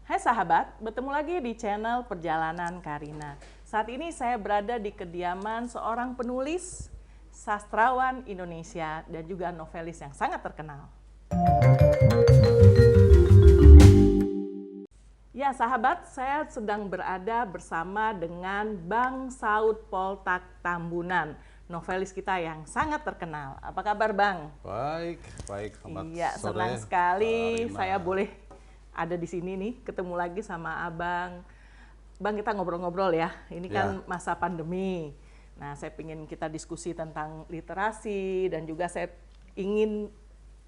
Hai sahabat, bertemu lagi di channel Perjalanan Karina. Saat ini saya berada di kediaman seorang penulis, sastrawan Indonesia, dan juga novelis yang sangat terkenal. Ya sahabat, saya sedang berada bersama dengan Bang Saud Poltak Tambunan, novelis kita yang sangat terkenal. Apa kabar Bang? Baik, baik. Selamat Iya, sore, senang sekali Karina. saya boleh ada di sini nih, ketemu lagi sama Abang. Bang, kita ngobrol-ngobrol ya, ini kan masa pandemi. Nah, saya ingin kita diskusi tentang literasi dan juga saya ingin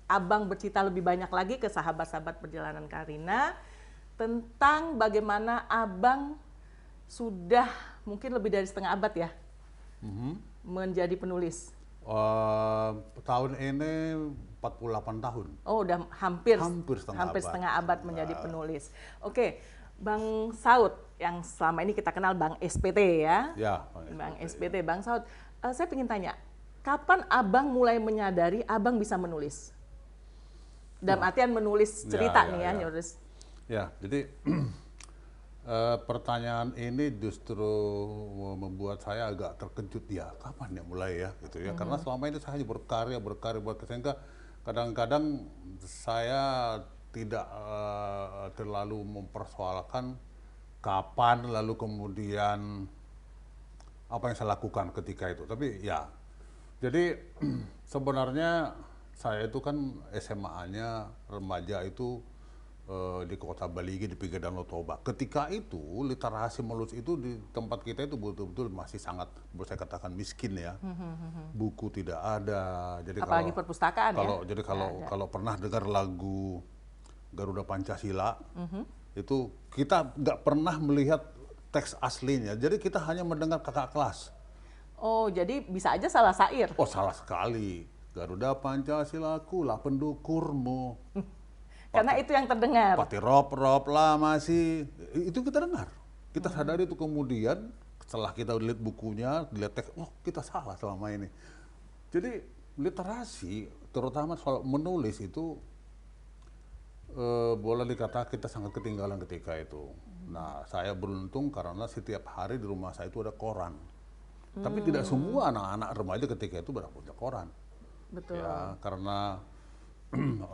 Abang bercerita lebih banyak lagi ke sahabat-sahabat Perjalanan Karina tentang bagaimana Abang sudah mungkin lebih dari setengah abad ya menjadi penulis. Tahun ini 48 tahun. Oh, udah hampir setengah setengah abad menjadi penulis. Oke, Bang Saud yang selama ini kita kenal Bang SPT ya. Ya, Bang SPT, Bang Saud. Saya ingin tanya, kapan Abang mulai menyadari Abang bisa menulis? Dalam artian menulis cerita nih ya, nulis. Ya, jadi pertanyaan ini justru membuat saya agak terkejut ya, kapan ya mulai ya gitu ya. Karena selama ini saya hanya berkarya sehingga kadang-kadang saya tidak terlalu mempersoalkan kapan lalu kemudian apa yang saya lakukan ketika itu. Tapi ya, jadi sebenarnya saya itu kan SMA-nya remaja itu di kota Baligi di pinggir Danau Toba. Ketika itu literasi menulis itu di tempat kita itu betul-betul masih sangat, boleh saya katakan miskin ya. Buku tidak ada. Jadi Apalagi perpustakaan ya. Jadi kalau pernah dengar lagu Garuda Pancasila, itu kita nggak pernah melihat teks aslinya. Jadi kita hanya mendengar kakak kelas. Oh, jadi bisa aja salah syair. Oh, salah sekali. Garuda Pancasilaku lah pendukurmu. Karena itu yang terdengar. Pati rop lah masih, itu kita dengar. Kita sadari itu kemudian setelah kita lihat bukunya, dilihat teks, oh kita salah selama ini. Jadi literasi, terutama soal menulis itu, boleh dikatakan kita sangat ketinggalan ketika itu. Nah, saya beruntung karena setiap hari di rumah saya itu ada koran. Tapi tidak semua anak-anak remaja ketika itu punya koran. Betul. Ya, karena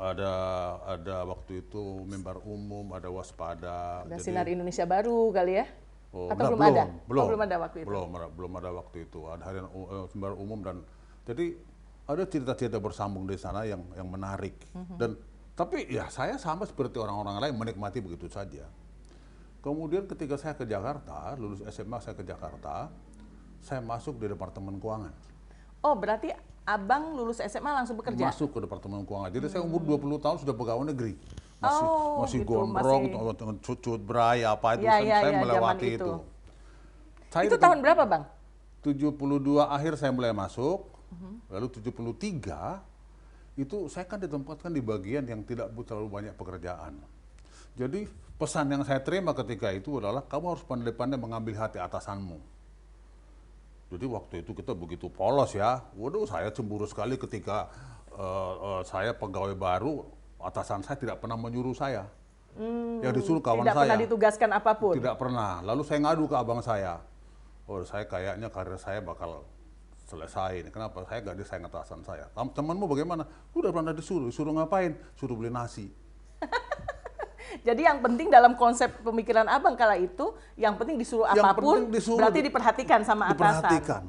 ada waktu itu Mimbar Umum, ada Waspada. Dan Sinar Indonesia Baru kali ya? Oh, atau belum ada? Belum ada waktu itu? Belum ada waktu itu. Ada harian Mimbar Umum dan jadi ada cerita-cerita bersambung di sana yang menarik. Dan tapi ya saya sama seperti orang-orang lain menikmati begitu saja. Kemudian ketika saya ke Jakarta, lulus SMA saya ke Jakarta, saya masuk di Departemen Keuangan. Oh, berarti Abang lulus SMA langsung bekerja? Masuk ke Departemen Keuangan. Jadi saya umur 20 tahun sudah pegawai negeri. Masih gitu, gondrong, cucut berai apa itu, saya melewati itu. Itu tahun berapa Bang? 72 akhir saya mulai masuk, lalu 73 itu saya kan ditempatkan di bagian yang tidak terlalu banyak pekerjaan. Jadi pesan yang saya terima ketika itu adalah kamu harus pandai-pandai mengambil hati atasanmu. Jadi waktu itu kita begitu polos ya, waduh saya cemburu sekali ketika saya pegawai baru, atasan saya tidak pernah menyuruh saya. Yang disuruh kawan saya. Tidak pernah ditugaskan apapun? Tidak pernah, lalu saya ngadu ke abang saya. Oh saya kayaknya karir saya bakal selesai, kenapa? Saya nggak disayang atasan saya. Temanmu bagaimana? Udah pernah disuruh ngapain? Suruh beli nasi. Jadi yang penting dalam konsep pemikiran Abang kala itu, yang penting disuruh apapun, berarti diperhatikan sama atasan. Diperhatikan.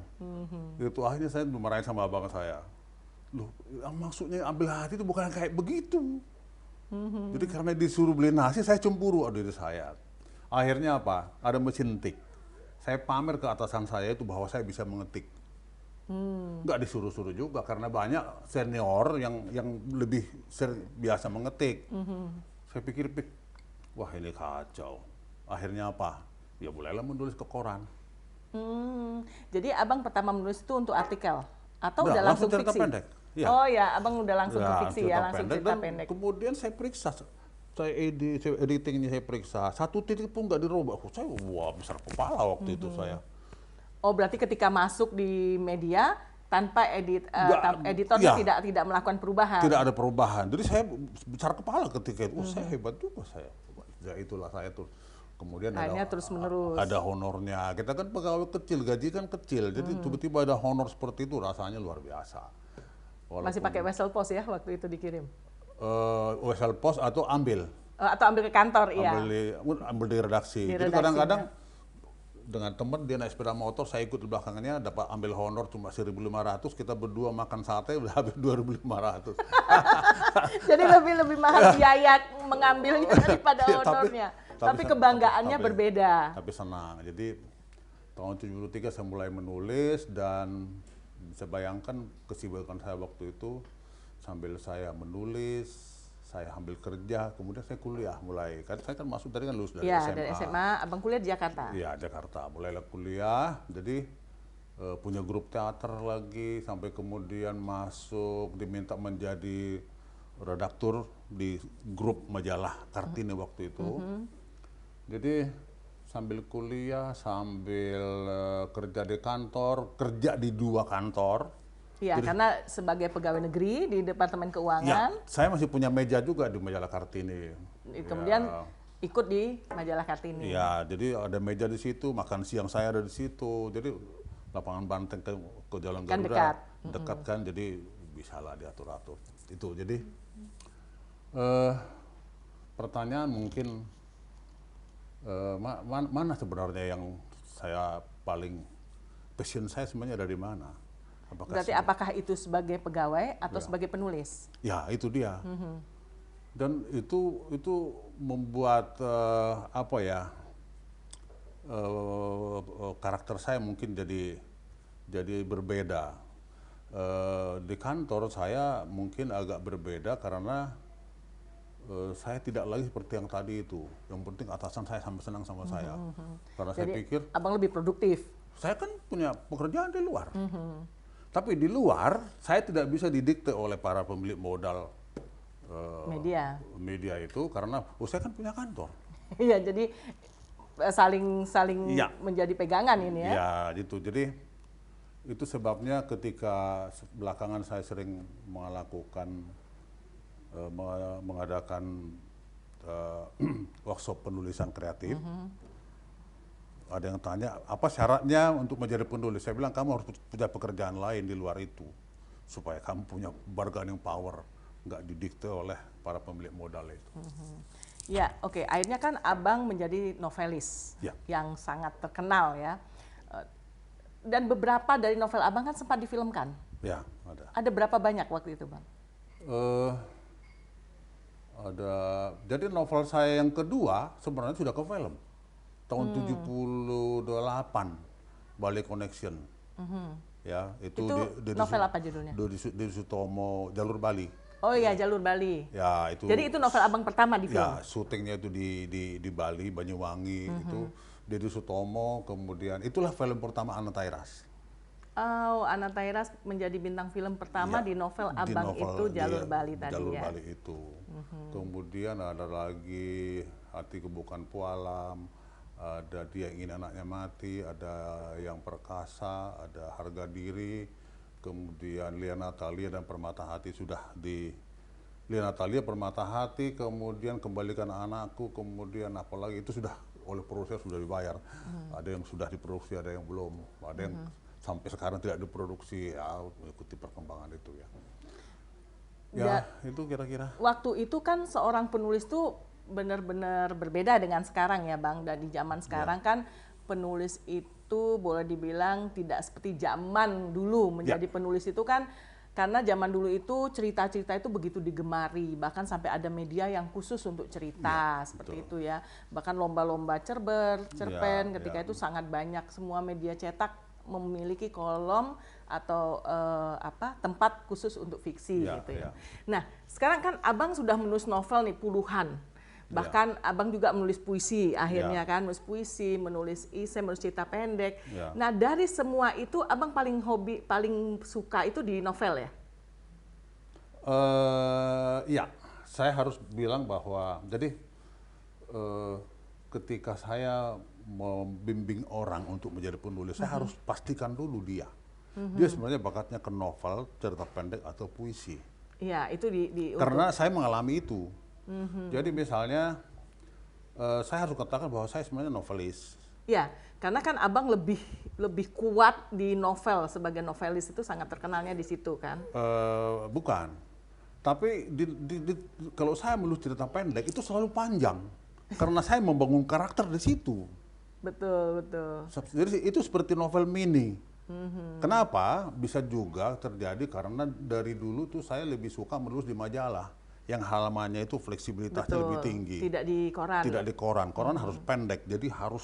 Itu akhirnya saya dimarahin sama abang saya. Loh, maksudnya ambil hati itu bukan kayak begitu. Jadi karena disuruh beli nasi, saya cemburu diri saya. Akhirnya apa? Ada mesin tik. Saya pamer ke atasan saya itu bahwa saya bisa mengetik. Nggak disuruh-suruh juga, karena banyak senior yang lebih biasa mengetik. Saya pikir, wah ini kacau. Akhirnya apa? Ya mulailah menulis ke koran. Jadi Abang pertama menulis itu untuk artikel? Atau udah langsung cerita fiksi? pendek. Ya. Oh ya, Abang udah langsung ke fiksi ya, langsung cerita pendek. Kemudian saya periksa, editingnya saya periksa, satu titik pun nggak dirubah. Saya wah besar kepala waktu itu saya. Oh berarti ketika masuk di media, tanpa editor tidak melakukan perubahan. Tidak ada perubahan. Jadi saya besar kepala ketika itu. Oh, saya hebat juga saya. Ya itulah saya tuh. Kemudian Akhirnya terus menerus. ada honornya. Kita kan pegawai kecil, gaji kan kecil. Jadi tiba-tiba ada honor seperti itu rasanya luar biasa. Masih pakai wesel pos ya waktu itu dikirim? Wesel pos atau ambil. Atau ambil ke kantor, iya. Ambil di redaksi. Jadi kadang-kadang dengan teman dia naik sepeda motor, saya ikut di belakangnya, dapat ambil honor cuma 1.500, kita berdua makan sate udah habis 2.500. Jadi lebih mahal biaya mengambilnya daripada honornya. Tapi kebanggaannya berbeda. Tapi senang. Jadi tahun 73 saya mulai menulis dan bisa bayangkan kesibukan saya waktu itu sambil saya menulis, saya ambil kerja, kemudian saya kuliah mulai. Kan saya kan masuk tadi kan lulus dari SMA. Dari SMA, Abang kuliah di Jakarta. Iya, Jakarta. Mulailah kuliah, jadi punya grup teater lagi, sampai kemudian masuk, diminta menjadi redaktur di grup majalah Kartini waktu itu. Jadi sambil kuliah, sambil kerja di kantor, kerja di 2 kantor. Iya, karena sebagai pegawai negeri di Departemen Keuangan. Ya, saya masih punya meja juga di majalah Kartini. Kemudian ikut di majalah Kartini. Iya, jadi ada meja di situ, makan siang saya ada di situ. Jadi lapangan Banteng ke Jalan Garuda dekat kan, jadi bisalah diatur-atur. Itu jadi pertanyaan mungkin mana sebenarnya yang saya paling passion saya sebenarnya dari mana? Berarti apakah itu sebagai pegawai atau sebagai penulis? Ya, itu dia. Dan itu membuat apa ya, karakter saya mungkin jadi berbeda. Di kantor saya mungkin agak berbeda karena saya tidak lagi seperti yang tadi itu. Yang penting atasan saya sampai senang sama saya. Karena jadi, saya pikir Abang lebih produktif. Saya kan punya pekerjaan di luar. Tapi di luar saya tidak bisa didikte oleh para pemilik modal media itu karena saya kan punya kantor. Iya, jadi saling menjadi pegangan ini ya. Iya, gitu. Jadi itu sebabnya ketika belakangan saya sering mengadakan workshop penulisan kreatif. Ada yang tanya, apa syaratnya untuk menjadi penulis? Saya bilang, kamu harus punya pekerjaan lain di luar itu. Supaya kamu punya bargaining power, nggak didikte oleh para pemilik modal itu. Ya, oke. Akhirnya kan Abang menjadi novelis yang sangat terkenal ya. Dan beberapa dari novel Abang kan sempat difilmkan. Ya, ada. Ada berapa banyak waktu itu, Bang? Jadi novel saya yang kedua sebenarnya sudah ke film. Tahun 78, Bali Connection. Ya, itu novel apa judulnya? Di Sutomo, Jalur Bali. Oh iya, Jalur Bali. Ya, itu. Jadi itu novel Abang pertama di film? Ya, syutingnya itu di Bali, Banyuwangi, itu. Di Sutomo, kemudian itulah film pertama Ana Tairas. Oh, Ana Tairas menjadi bintang film pertama di novel Abang itu Jalur Bali tadi Jalur ya? Bali itu. Kemudian ada lagi Hati Kebukan Pualam, ada Dia Ingin Anaknya Mati, ada Yang Perkasa, ada Harga Diri, kemudian Lia Natalia dan Permata Hati sudah di Lia Natalia, Permata Hati, kemudian Kembalikan Anakku, kemudian apalagi itu sudah oleh produser sudah dibayar. Ada yang sudah diproduksi, ada yang belum, ada yang sampai sekarang tidak diproduksi, ya mengikuti perkembangan itu ya. Ya, itu kira-kira. Waktu itu kan seorang penulis tuh benar-benar berbeda dengan sekarang ya Bang. Dan di zaman sekarang kan penulis itu boleh dibilang tidak seperti zaman dulu. Menjadi penulis itu kan karena zaman dulu itu cerita-cerita itu begitu digemari. Bahkan sampai ada media yang khusus untuk cerita seperti itu ya. Bahkan lomba-lomba cerpen ketika itu sangat banyak. Semua media cetak memiliki kolom atau tempat khusus untuk fiksi gitu ya. Nah, sekarang kan Abang sudah menulis novel nih puluhan. Bahkan Abang juga menulis puisi akhirnya kan, menulis puisi, menulis esai, menulis cerita pendek. Nah, dari semua itu Abang paling suka itu di novel ya? Ya, saya harus bilang bahwa jadi ketika saya membimbing orang untuk menjadi penulis, saya harus pastikan dulu dia sebenarnya bakatnya ke novel, cerita pendek atau puisi. Iya, itu karena saya mengalami itu. Jadi misalnya saya harus katakan bahwa saya sebenarnya novelis. Ya, karena kan abang lebih kuat di novel, sebagai novelis itu sangat terkenalnya di situ kan? Bukan. Tapi kalau saya menulis cerita pendek itu selalu panjang. Karena saya membangun karakter di situ. Betul, betul. Jadi itu seperti novel mini. Kenapa? Bisa juga terjadi karena dari dulu tuh saya lebih suka menulis di majalah. Yang halamannya itu fleksibilitasnya Betul. lebih tinggi. Tidak di koran. Tidak di koran. Koran harus pendek, jadi harus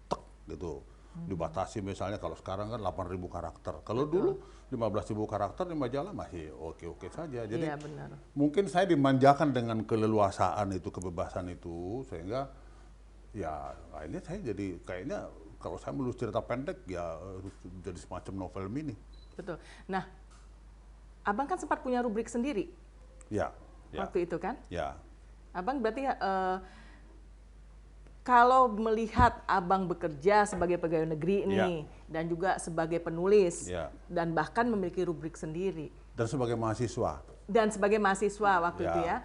tek gitu. Dibatasi misalnya kalau sekarang kan 8.000 karakter. Kalau dulu 15.000 karakter di majalah masih oke-oke saja. Jadi Iya, benar. mungkin saya dimanjakan dengan keleluasaan itu, kebebasan itu, sehingga ya akhirnya saya jadi kayaknya kalau saya menulis cerita pendek ya jadi semacam novel mini. Betul. Nah, abang kan sempat punya rubrik sendiri Ya, ya, waktu itu kan? ya. Abang berarti kalau melihat abang bekerja sebagai pegawai negeri ini dan juga sebagai penulis dan bahkan memiliki rubrik sendiri Dan sebagai mahasiswa. waktu itu ya,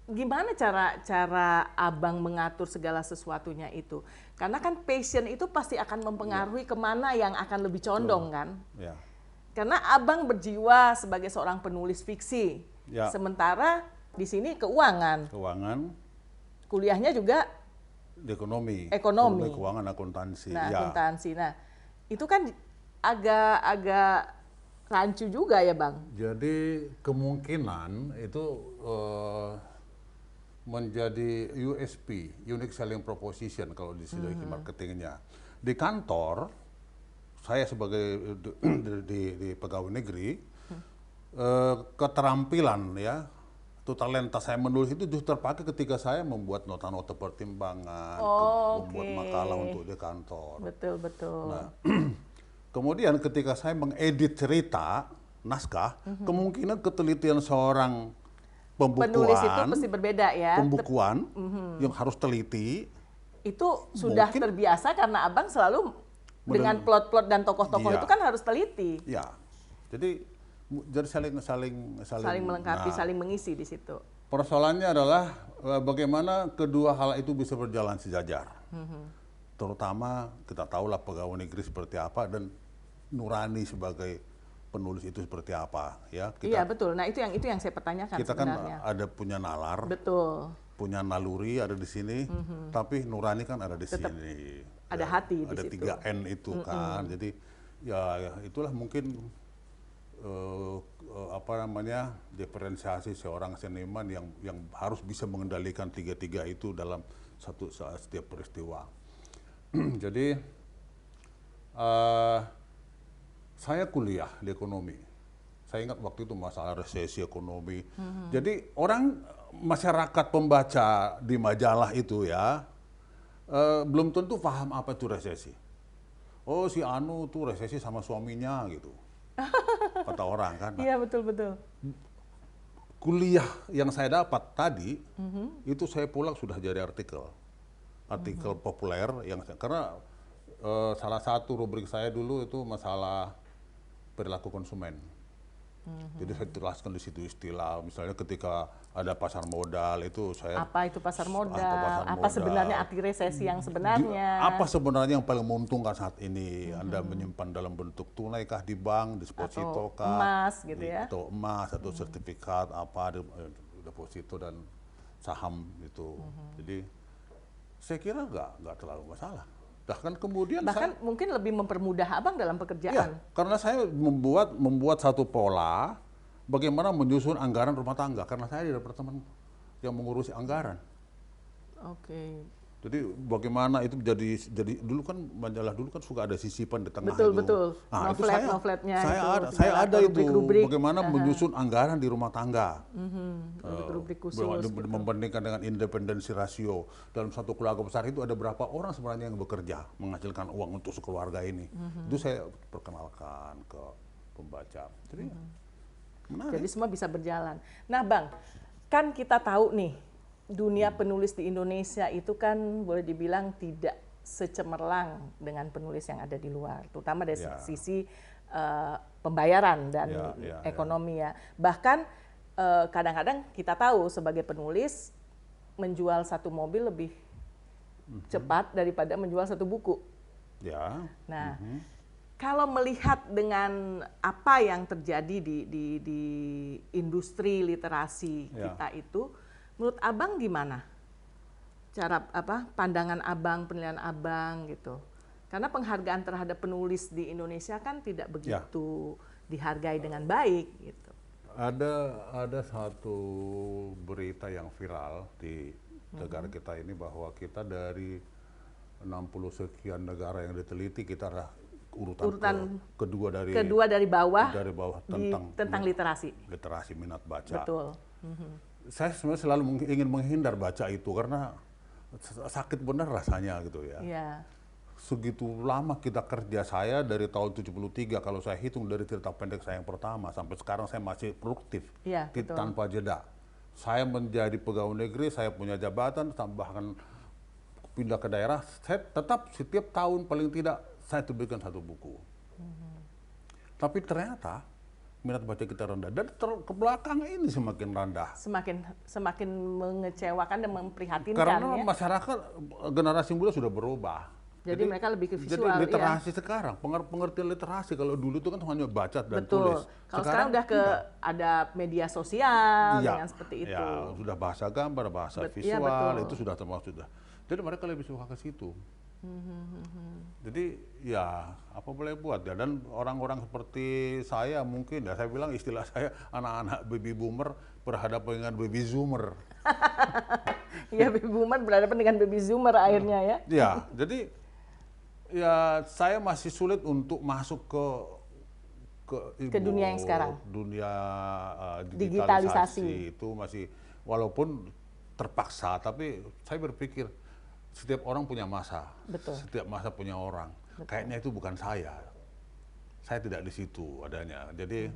gimana cara abang mengatur segala sesuatunya itu? Karena kan passion itu pasti akan mempengaruhi kemana yang akan lebih condong kan? Ya. Karena abang berjiwa sebagai seorang penulis fiksi, sementara di sini keuangan, kuliahnya juga di ekonomi, keuangan, akuntansi. Nah, akuntansi. Nah, itu kan agak rancu juga ya, Bang. Jadi kemungkinan itu menjadi USP, unique selling proposition kalau di segi marketingnya. Di kantor, saya sebagai di pegawai negeri, keterampilan ya, itu talenta saya menulis itu justru terpakai ketika saya membuat nota-nota pertimbangan, membuat makalah untuk di kantor. Betul, betul. Nah, kemudian ketika saya mengedit cerita, naskah, kemungkinan ketelitian seorang penulis itu pasti berbeda ya. Pembukuan yang harus teliti. Itu sudah terbiasa karena abang selalu dengan plot-plot dan tokoh-tokoh itu kan harus teliti. Ya, jadi saling melengkapi, saling mengisi di situ. Persoalannya adalah bagaimana kedua hal itu bisa berjalan sejajar. Terutama kita tahulah pegawai negeri seperti apa dan nurani sebagai penulis itu seperti apa, ya. Iya betul. Nah itu yang saya pertanyakan kita sebenarnya. Kan ada punya nalar, betul. Punya naluri ada di sini, tapi nurani kan ada di sini. Ada hati di situ. Ada 3N itu kan. Jadi ya itulah mungkin diferensiasi seorang seniman yang harus bisa mengendalikan tiga itu dalam setiap peristiwa. Jadi saya kuliah di ekonomi. Saya ingat waktu itu masalah resesi ekonomi. Jadi masyarakat pembaca di majalah itu ya belum tentu paham apa itu resesi. Oh si Anu tuh resesi sama suaminya gitu. Kata orang kan. Iya betul. Kuliah yang saya dapat tadi itu saya pulang sudah jadi artikel populer karena salah satu rubrik saya dulu itu masalah perilaku konsumen. Jadi saya jelaskan di situ istilah, misalnya ketika ada pasar modal itu saya apa itu pasar modal, apa sebenarnya arti resesi yang sebenarnya, apa sebenarnya yang paling menguntungkan saat ini, Anda menyimpan dalam bentuk tunai kah di bank, deposito kah, emas gitu ya, atau emas atau sertifikat apa deposito dan saham itu. Jadi saya kira nggak terlalu masalah. Bahkan kemudian mungkin lebih mempermudah abang dalam pekerjaan. Ya, karena saya membuat satu pola bagaimana menyusun anggaran rumah tangga karena saya di departemen yang mengurusi anggaran. Oke. Jadi bagaimana itu jadi dulu kan majalah dulu kan suka ada sisipan di tengah betul, itu. Betul. Nah, Noveletnya saya ada itu bagaimana menyusun anggaran di rumah tangga. Rubrik khusus. Membandingkan dengan independensi rasio. Dalam satu keluarga besar itu ada berapa orang sebenarnya yang bekerja menghasilkan uang untuk sekeluarga ini. Itu saya perkenalkan ke pembaca. Jadi menarik. Jadi semua bisa berjalan. Nah, Bang, kan kita tahu nih dunia penulis di Indonesia itu kan boleh dibilang tidak secemerlang dengan penulis yang ada di luar, terutama dari sisi pembayaran dan ekonomi ya. Bahkan kadang-kadang kita tahu sebagai penulis menjual satu mobil lebih cepat daripada menjual satu buku. Ya. Nah, kalau melihat dengan apa yang terjadi di industri literasi kita itu, menurut Abang gimana? Cara pandangan Abang, penilaian Abang gitu. Karena penghargaan terhadap penulis di Indonesia kan tidak begitu dihargai dengan baik gitu. Ada satu berita yang viral di negara kita ini bahwa kita dari 60 sekian negara yang diteliti, kita adalah urutan kedua dari bawah tentang literasi minat baca. Betul. Saya sebenarnya selalu ingin menghindar baca itu karena sakit benar rasanya gitu ya. Segitu lama kita kerja, saya dari tahun 73 kalau saya hitung dari cerita pendek saya yang pertama sampai sekarang saya masih produktif tanpa jeda. Saya menjadi pegawai negeri, saya punya jabatan, bahkan pindah ke daerah, saya tetap setiap tahun paling tidak saya terbitkan satu buku. Tapi ternyata minat baca kita rendah dan ke belakang ini semakin rendah. Semakin mengecewakan dan memprihatinkan. Karena masyarakat generasi muda sudah berubah. Jadi mereka lebih ke visual. Jadi literasi sekarang, pengertian literasi kalau dulu itu kan hanya baca dan tulis. Kalau sekarang udah ada media sosial dengan seperti itu. Ya, sudah bahasa gambar, bahasa visual, itu sudah termasuk sudah. Jadi mereka lebih suka ke situ. Jadi ya apa boleh buat ya, dan orang-orang seperti saya mungkin ya, saya bilang istilah saya anak-anak baby boomer berhadapan dengan baby zoomer. Ya, baby boomer berhadapan dengan baby zoomer akhirnya ya. Ya, jadi ya saya masih sulit untuk masuk ke dunia yang sekarang. Dunia digitalisasi itu masih, walaupun terpaksa, tapi saya berpikir setiap orang punya masa. Betul. Setiap masa punya orang. Betul. Kayaknya itu bukan saya. Saya tidak di situ adanya. Jadi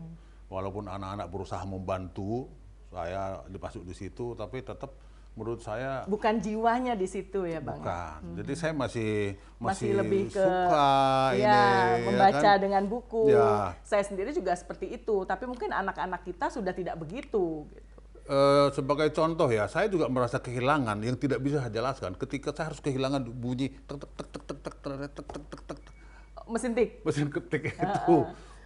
walaupun anak-anak berusaha membantu, saya masuk di situ, tapi tetap menurut saya bukan jiwanya di situ ya Bang. Bukan. Jadi saya masih lebih ke suka membaca kan? Dengan buku. Ya. Saya sendiri juga seperti itu, tapi mungkin anak-anak kita sudah tidak begitu gitu. Sebagai contoh ya, saya juga merasa kehilangan yang tidak bisa saya jelaskan ketika saya harus kehilangan bunyi mesin tik. Mesin ketik itu.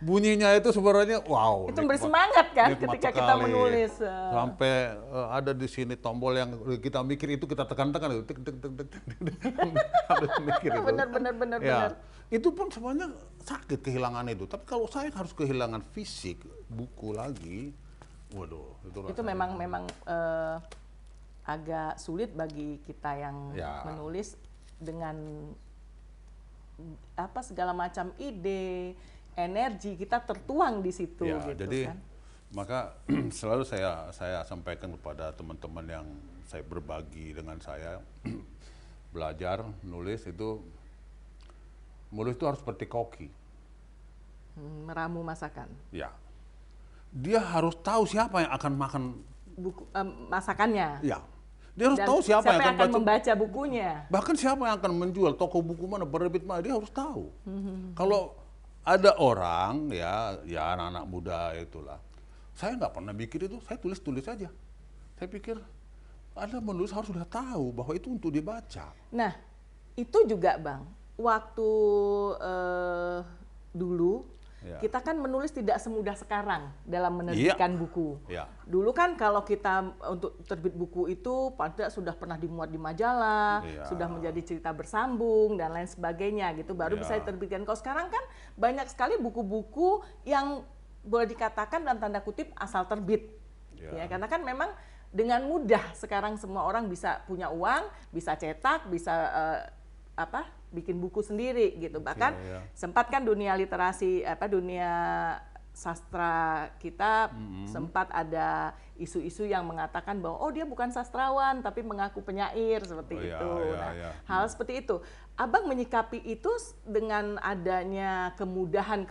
Bunyinya itu sebenarnya wow. Itu bersemangat kan ketika kita menulis. Sampai ada di sini tombol yang kita mikir itu kita tekan-tekan itu. Benar. Itu pun sebenarnya sakit kehilangan itu. Tapi kalau saya harus kehilangan fisik buku lagi, waduh, itu memang agak sulit bagi kita yang menulis dengan segala macam ide, energi kita tertuang di situ gitu jadi, kan. Maka selalu saya sampaikan kepada teman-teman yang saya berbagi dengan saya belajar nulis itu harus seperti koki. Meramu masakan. Ya. Dia harus tahu siapa yang akan makan masakannya. Ya. Dia harus tahu siapa yang akan membaca bukunya. Bahkan siapa yang akan menjual, toko buku mana, penerbit mana, dia harus tahu. Kalau ada orang ya anak-anak muda itulah. Saya nggak pernah mikir itu, saya tulis aja. Saya pikir Anda menulis harus sudah tahu bahwa itu untuk dibaca. Nah, itu juga Bang, waktu dulu kita kan menulis tidak semudah sekarang dalam menerbitkan buku. Dulu kan kalau kita untuk terbit buku itu pada sudah pernah dimuat di majalah, sudah menjadi cerita bersambung dan lain sebagainya gitu, baru bisa diterbitkan. Kalau sekarang kan banyak sekali buku-buku yang boleh dikatakan dalam tanda kutip asal terbit. Ya, karena kan memang dengan mudah sekarang semua orang bisa punya uang, bisa cetak, bisa bikin buku sendiri gitu. Bahkan sempat kan dunia literasi dunia sastra kita sempat ada isu-isu yang mengatakan bahwa dia bukan sastrawan tapi mengaku penyair seperti itu. Hal seperti itu. Abang menyikapi itu dengan adanya kemudahan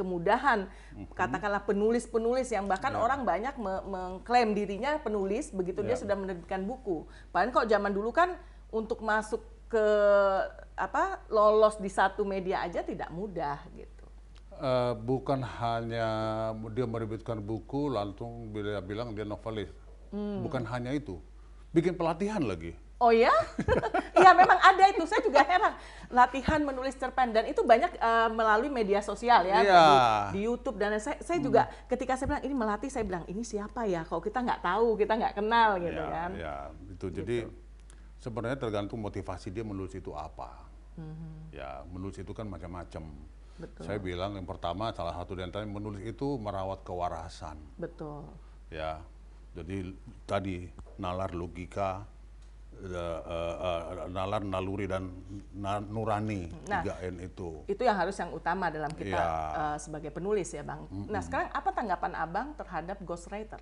katakanlah penulis-penulis yang bahkan orang banyak mengklaim dirinya penulis begitu dia sudah menerbitkan buku. Padahal kok zaman dulu kan untuk masuk ke lolos di satu media aja tidak mudah gitu. Bukan hanya dia menerbitkan buku langsung bilang dia novelis. Bukan hanya itu, bikin pelatihan lagi. Oh ya? Iya memang ada itu, saya juga heran. Latihan menulis cerpen, dan itu banyak melalui media sosial ya, Iya. di YouTube, dan saya juga ketika saya bilang ini melatih, saya bilang ini siapa ya, kalau kita nggak tahu, kita nggak kenal gitu Ya, kan. ya, itu. Jadi sebenarnya tergantung motivasi dia menulis itu apa. Ya, menulis itu kan macam-macam. Betul. Saya bilang yang pertama, salah satu di antaranya menulis itu merawat kewarasan. Betul. Ya, jadi tadi nalar logika, nalar naluri dan nurani, 3N itu. Itu yang harus yang utama dalam kita Ya. sebagai penulis ya Bang. Nah sekarang apa tanggapan Abang terhadap ghostwriter?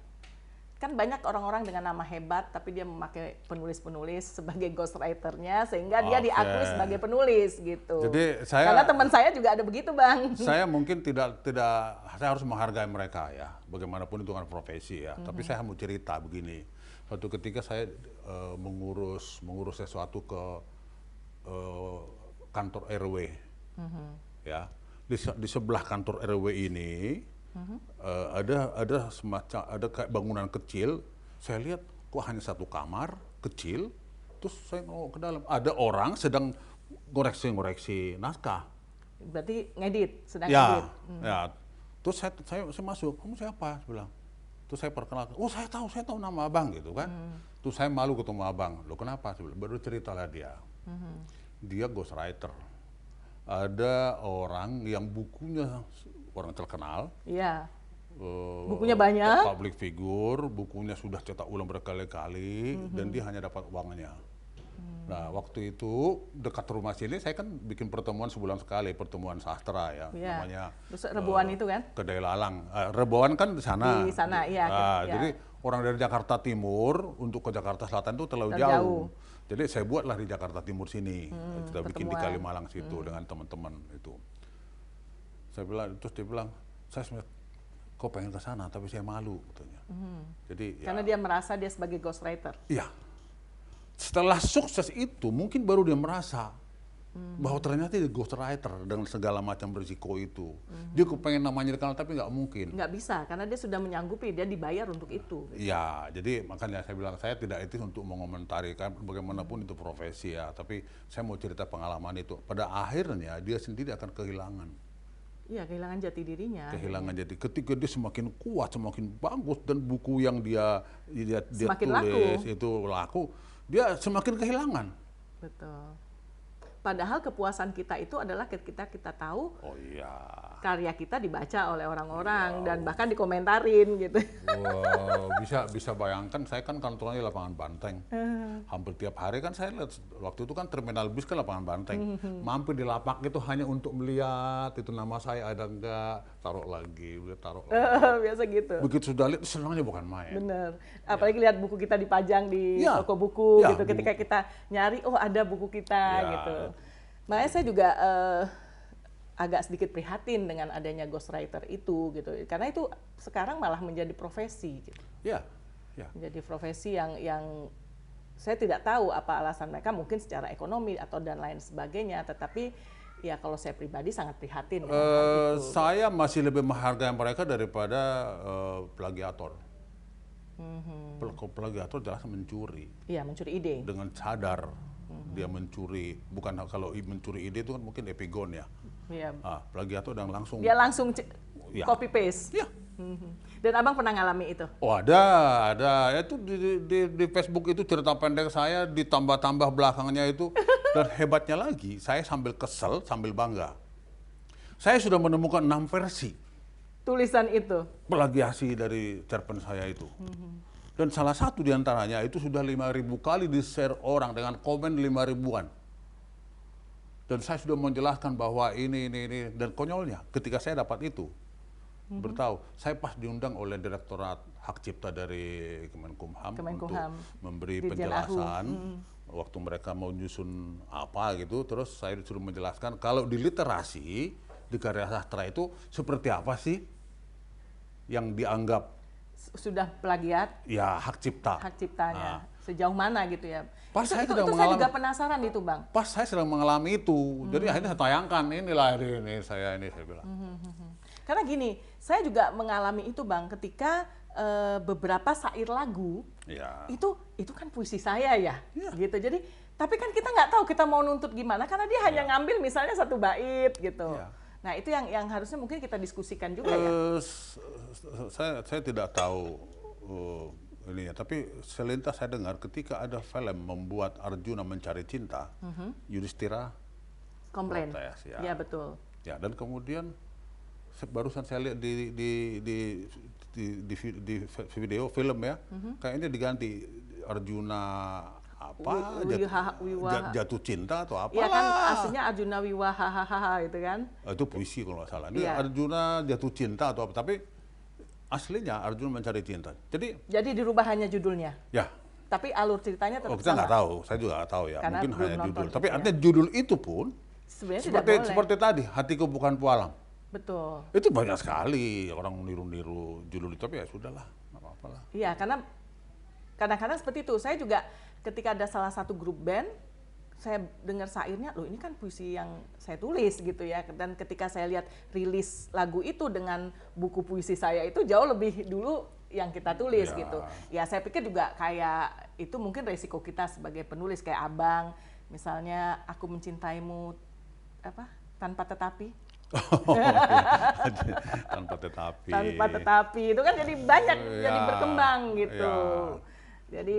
Kan banyak orang-orang dengan nama hebat tapi dia memakai penulis-penulis sebagai ghostwriter-nya sehingga dia diakui sebagai penulis gitu. Jadi saya, karena teman saya juga ada begitu Bang. Saya mungkin tidak saya harus menghargai mereka ya, bagaimanapun itu kan profesi ya. Tapi saya mau cerita begini. Suatu ketika saya mengurus sesuatu ke kantor RW, ya. Di sebelah kantor RW ini ada semacam kayak bangunan kecil. Saya lihat kok hanya satu kamar kecil. Terus saya mau ke dalam, ada orang sedang ngoreksi naskah. Berarti ngedit, sedang Ya, ngedit. ya. Terus saya masuk, kamu siapa? Saya bilang. Terus saya perkenalkan, oh saya tahu nama abang gitu kan. Terus saya malu ketemu abang, lo kenapa? Saya bilang, baru ceritalah dia. Dia ghostwriter. Ada orang yang bukunya orang terkenal. Iya. Bukunya banyak. Public figure, bukunya sudah cetak ulang berkali-kali, dan dia hanya dapat uangnya. Nah, waktu itu dekat rumah sini saya kan bikin pertemuan sebulan sekali, pertemuan sastra ya, namanya. Terus Reboan itu kan? Kedai Lalang. Reboan kan di sana. Di sana, iya. Jadi orang dari Jakarta Timur untuk ke Jakarta Selatan itu terlalu jauh. Jadi saya buatlah di Jakarta Timur sini. Kita bikin di Kalimalang situ dengan teman-teman itu. Saya bilang, terus dia bilang, saya sebenarnya kok pengen ke sana tapi saya malu katanya. Jadi karena dia merasa dia sebagai ghostwriter. Iya. Setelah sukses itu mungkin baru dia merasa bahwa ternyata dia ghostwriter dengan segala macam berisiko itu. Dia kepengen namanya dikenal tapi nggak mungkin. Nggak bisa karena dia sudah menyanggupi, dia dibayar untuk itu. Iya, jadi makanya saya bilang saya tidak etis untuk mengomentari kan bagaimanapun itu profesi ya. Tapi saya mau cerita pengalaman itu. Pada akhirnya dia sendiri akan kehilangan. Iya, kehilangan jati dirinya. Kehilangan jati. Ketika dia semakin kuat, semakin bagus dan buku yang dia tulis itu laku, dia semakin kehilangan. Betul. Padahal kepuasan kita itu adalah ketika kita tahu karya kita dibaca oleh orang-orang dan bahkan dikomentarin gitu. Wow, bisa bayangkan saya kan kantornya di lapangan Banteng. Hampir tiap hari kan saya lihat, waktu itu kan terminal bis ke lapangan Banteng. Mampir di lapak itu hanya untuk melihat itu nama saya ada enggak, taruh lagi. Biasa gitu. Begitu sudah lihat senangnya bukan main. Bener. Apalagi lihat buku kita dipajang di toko buku gitu. Ketika kita nyari, oh ada buku kita gitu. Makanya saya juga agak sedikit prihatin dengan adanya ghostwriter itu gitu. Karena itu sekarang malah menjadi profesi gitu. Iya. Menjadi profesi yang saya tidak tahu apa alasan mereka, mungkin secara ekonomi atau dan lain sebagainya, tetapi ya kalau saya pribadi sangat prihatin. Saya masih lebih menghargai mereka daripada plagiator. Plagiator jelas mencuri. Iya, mencuri ide. Dengan sadar dia mencuri. Bukan kalau mencuri ide itu kan mungkin epigon ya. Iya. Plagiator dan langsung. Dia langsung copy paste. Iya. Dan abang pernah ngalami itu? Oh ada. Itu di Facebook itu cerita pendek saya ditambah-tambah belakangnya itu. Dan hebatnya lagi, saya sambil kesel, sambil bangga. Saya sudah menemukan 6 versi. Tulisan itu? Plagiasi dari cerpen saya itu. Dan salah satu diantaranya itu sudah 5.000 kali di-share orang dengan komen 5.000-an. Dan saya sudah menjelaskan bahwa ini. Dan konyolnya ketika saya dapat itu, beritahu, saya pas diundang oleh Direktorat Hak Cipta dari Kemenkumham untuk memberi penjelasan waktu mereka mau nyusun apa gitu. Terus saya disuruh menjelaskan kalau di literasi, di karya sastra itu seperti apa sih yang dianggap sudah plagiat? Ya, hak cipta. Hak ciptanya. Sejauh mana gitu ya? Pas saya saya juga penasaran itu, Bang. Pas saya sedang mengalami itu. Jadi akhirnya saya tayangkan, inilah ini saya bilang. Karena gini, saya juga mengalami itu, Bang, ketika beberapa syair lagu Ya. itu kan puisi saya ya, Ya. gitu. Jadi tapi kan kita nggak tahu kita mau nuntut gimana karena dia hanya ngambil misalnya satu bait gitu. Ya. Nah itu yang harusnya mungkin kita diskusikan juga ya. Saya tidak tahu ininya, tapi selintas saya dengar ketika ada film membuat Arjuna mencari cinta, Yudhistira Komplain. protes, ya. Ya betul. Ya, dan kemudian barusan saya lihat di video film ya, kayaknya diganti Arjuna apa jatuh cinta atau apa? Iya kan aslinya Arjuna Wiwaha itu kan? Itu puisi kalau nggak salah. Ini Iya. Arjuna jatuh cinta atau apa? Tapi aslinya Arjuna mencari cinta. Jadi dirubah hanya judulnya. Ya. Tapi alur ceritanya tetap Kita nggak sama. tahu, saya juga nggak tahu ya. Karena mungkin belum hanya nonton judul. itu Tapi ya. artinya judul itu pun Sebenarnya tidak boleh. seperti tadi, hatiku bukan pualam. Betul. Itu banyak sekali orang niru-niru judul itu, tapi ya sudahlah, nggak apa-apa lah. Iya, karena kadang-kadang seperti itu. Saya juga ketika ada salah satu grup band, saya dengar syairnya, loh ini kan puisi yang saya tulis gitu ya. Dan ketika saya lihat rilis lagu itu dengan buku puisi saya itu jauh lebih dulu yang kita tulis Ya. gitu. Ya saya pikir juga kayak itu mungkin resiko kita sebagai penulis kayak Abang, misalnya aku mencintaimu apa tanpa tetapi. Tanpa tetapi. Tanpa tetapi itu kan jadi banyak jadi Ya, berkembang gitu. ya. Jadi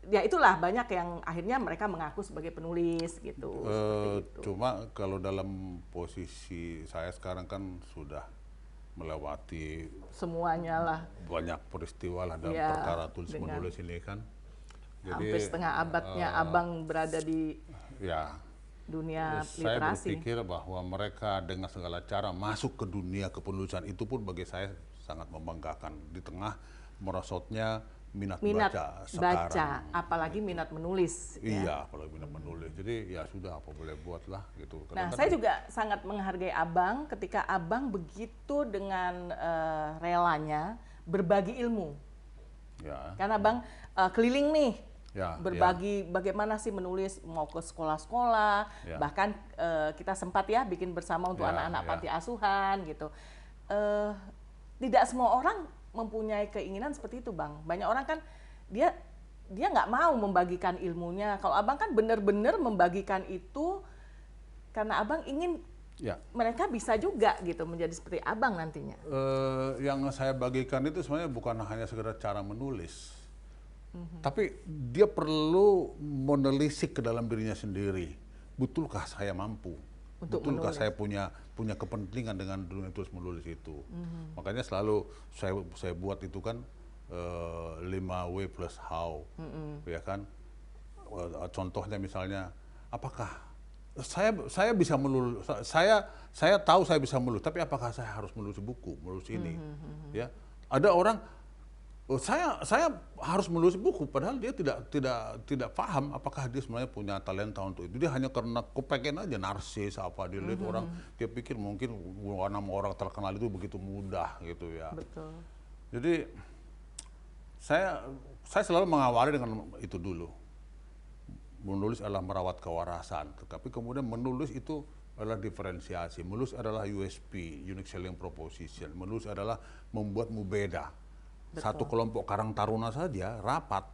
ya itulah banyak yang akhirnya mereka mengaku sebagai penulis gitu. Seperti itu. Cuma kalau dalam posisi saya sekarang kan sudah melewati Semuanya lah. banyak peristiwa lah dalam Ya, perkara tulis dengan menulis ini kan. Hampir setengah abadnya Abang berada di Ya, dunia saya literasi. berpikir bahwa mereka dengan segala cara masuk ke dunia kepenulisan itu pun bagi saya sangat membanggakan di tengah merosotnya minat baca sekarang. apalagi minat menulis. Ya. Iya, apalagi minat menulis. Jadi ya sudah, apa boleh buatlah gitu. Nah, saya juga sangat menghargai Abang ketika Abang begitu dengan relanya berbagi ilmu. Ya, Karena Abang keliling nih, ya, berbagi bagaimana sih menulis, mau ke sekolah-sekolah, Ya. bahkan kita sempat ya bikin bersama untuk Ya, anak-anak ya. panti asuhan gitu. Tidak semua orang mempunyai keinginan seperti itu, Bang. Banyak orang kan dia nggak mau membagikan ilmunya. Kalau Abang kan benar-benar membagikan itu karena Abang ingin ya. mereka bisa juga gitu menjadi seperti Abang nantinya. Yang saya bagikan itu sebenarnya bukan hanya sekedar cara menulis, tapi dia perlu menelisik ke dalam dirinya sendiri. Betulkah saya mampu? Untuk Betulkah menulis. saya punya kepentingan dengan dunia tulis menulis itu? Makanya selalu saya buat itu kan 5W plus how, ya kan? Contohnya misalnya, apakah saya bisa menulis, saya tahu saya bisa menulis, tapi apakah saya harus menulis buku, menulis ini? Ya, ada orang, saya harus menulis buku, padahal dia tidak paham apakah dia sebenarnya punya talenta untuk itu. Dia hanya karena kepengen aja, narsis apa, dia lihat orang, dia pikir mungkin nama orang terkenal itu begitu mudah gitu ya. Betul. Jadi saya selalu mengawali dengan itu dulu. Menulis adalah merawat kewarasan, tapi kemudian menulis itu adalah diferensiasi. Menulis adalah USP, unique selling proposition. Menulis adalah membuatmu beda. Betul. Satu kelompok karang taruna saja rapat.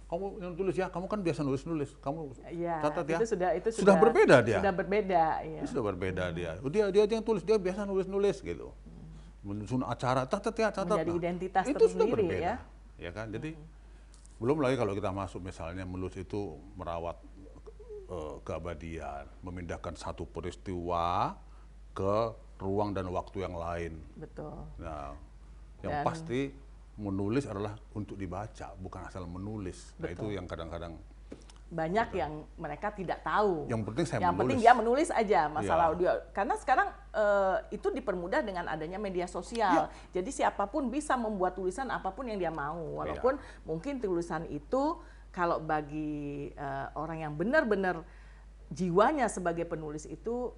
Kamu yang tulis ya, kamu kan biasa nulis. Kamu Ya, catat ya. itu sudah berbeda dia. Sudah berbeda, ya. Sudah berbeda dia. Dia aja yang tulis, dia biasa nulis gitu. Menyusun acara, catat ya, catat. Menjadi identitas itu sudah tersendiri, berbeda, ya. ya kan? Jadi belum lagi kalau kita masuk misalnya menulis itu merawat keabadian, memindahkan satu peristiwa ke ruang dan waktu yang lain. Betul. Nah, yang pasti menulis adalah untuk dibaca, bukan asal menulis. Nah, itu yang kadang-kadang banyak yang mereka tidak tahu. Yang penting saya Yang menulis. penting dia menulis aja masalah Ya. audio. Karena sekarang itu dipermudah dengan adanya media sosial. Jadi siapapun bisa membuat tulisan apapun yang dia mau. Walaupun mungkin tulisan itu kalau bagi orang yang benar-benar jiwanya sebagai penulis itu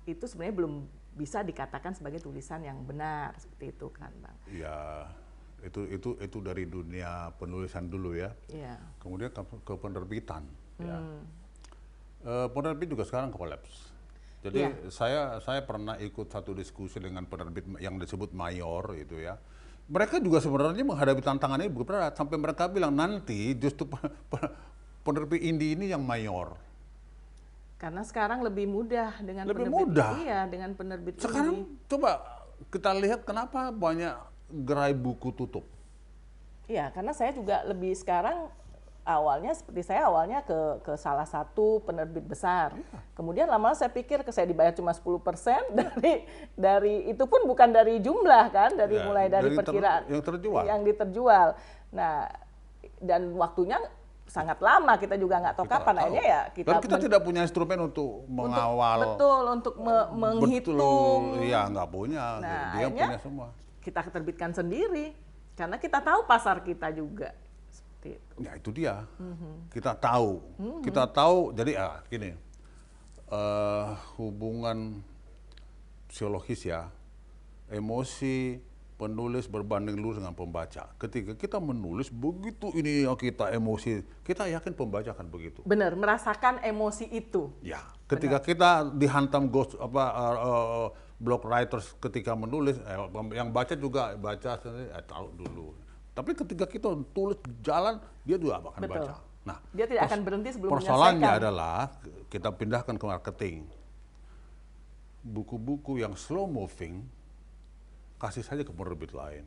sebenarnya belum bisa dikatakan sebagai tulisan yang benar seperti itu kan, Bang. ya itu dari dunia penulisan dulu ya. Iya. Kemudian ke penerbitan. Ya. Penerbit juga sekarang kolaps. Jadi saya pernah ikut satu diskusi dengan penerbit yang disebut Mayor itu ya. mereka juga sebenarnya menghadapi tantangan ini begitu berat sampai mereka bilang nanti justru penerbit indie ini yang mayor. Karena sekarang lebih mudah dengan Lebih penerbit. mudah. Iya, dengan penerbit Sekarang indie. coba kita lihat kenapa banyak gerai buku tutup. Iya, karena saya juga lebih sekarang awalnya seperti saya awalnya ke salah satu penerbit besar. Kemudian lama-lama saya pikir saya dibayar cuma 10% dari itu pun bukan dari jumlah kan, dari Ya, mulai dari dari perkiraan yang terjual. yang diterjual. Nah, dan waktunya sangat lama, kita juga nggak tahu Kita kapan tahu. akhirnya ya Dan kita tidak punya instrumen untuk mengawal. betul untuk menghitung. Iya, nggak punya. Nah, Dia akhirnya punya semua. kita terbitkan sendiri karena kita tahu pasar kita juga. Seperti itu. Ya itu dia. Kita tahu. Jadi gini, hubungan psikologis ya, emosi penulis berbanding lurus dengan pembaca. Ketika kita menulis begitu ini yang kita emosi, kita yakin pembaca akan begitu. Benar, merasakan emosi itu. Ya, ketika kita dihantam block writers ketika menulis, yang baca juga baca tahu dulu. Tapi ketika kita tulis jalan, dia juga akan Betul. baca. Nah, Dia tidak akan berhenti sebelum persoalannya menyelesaikan. adalah kita pindahkan ke marketing. Buku-buku yang slow moving kasih saja ke penerbit lain.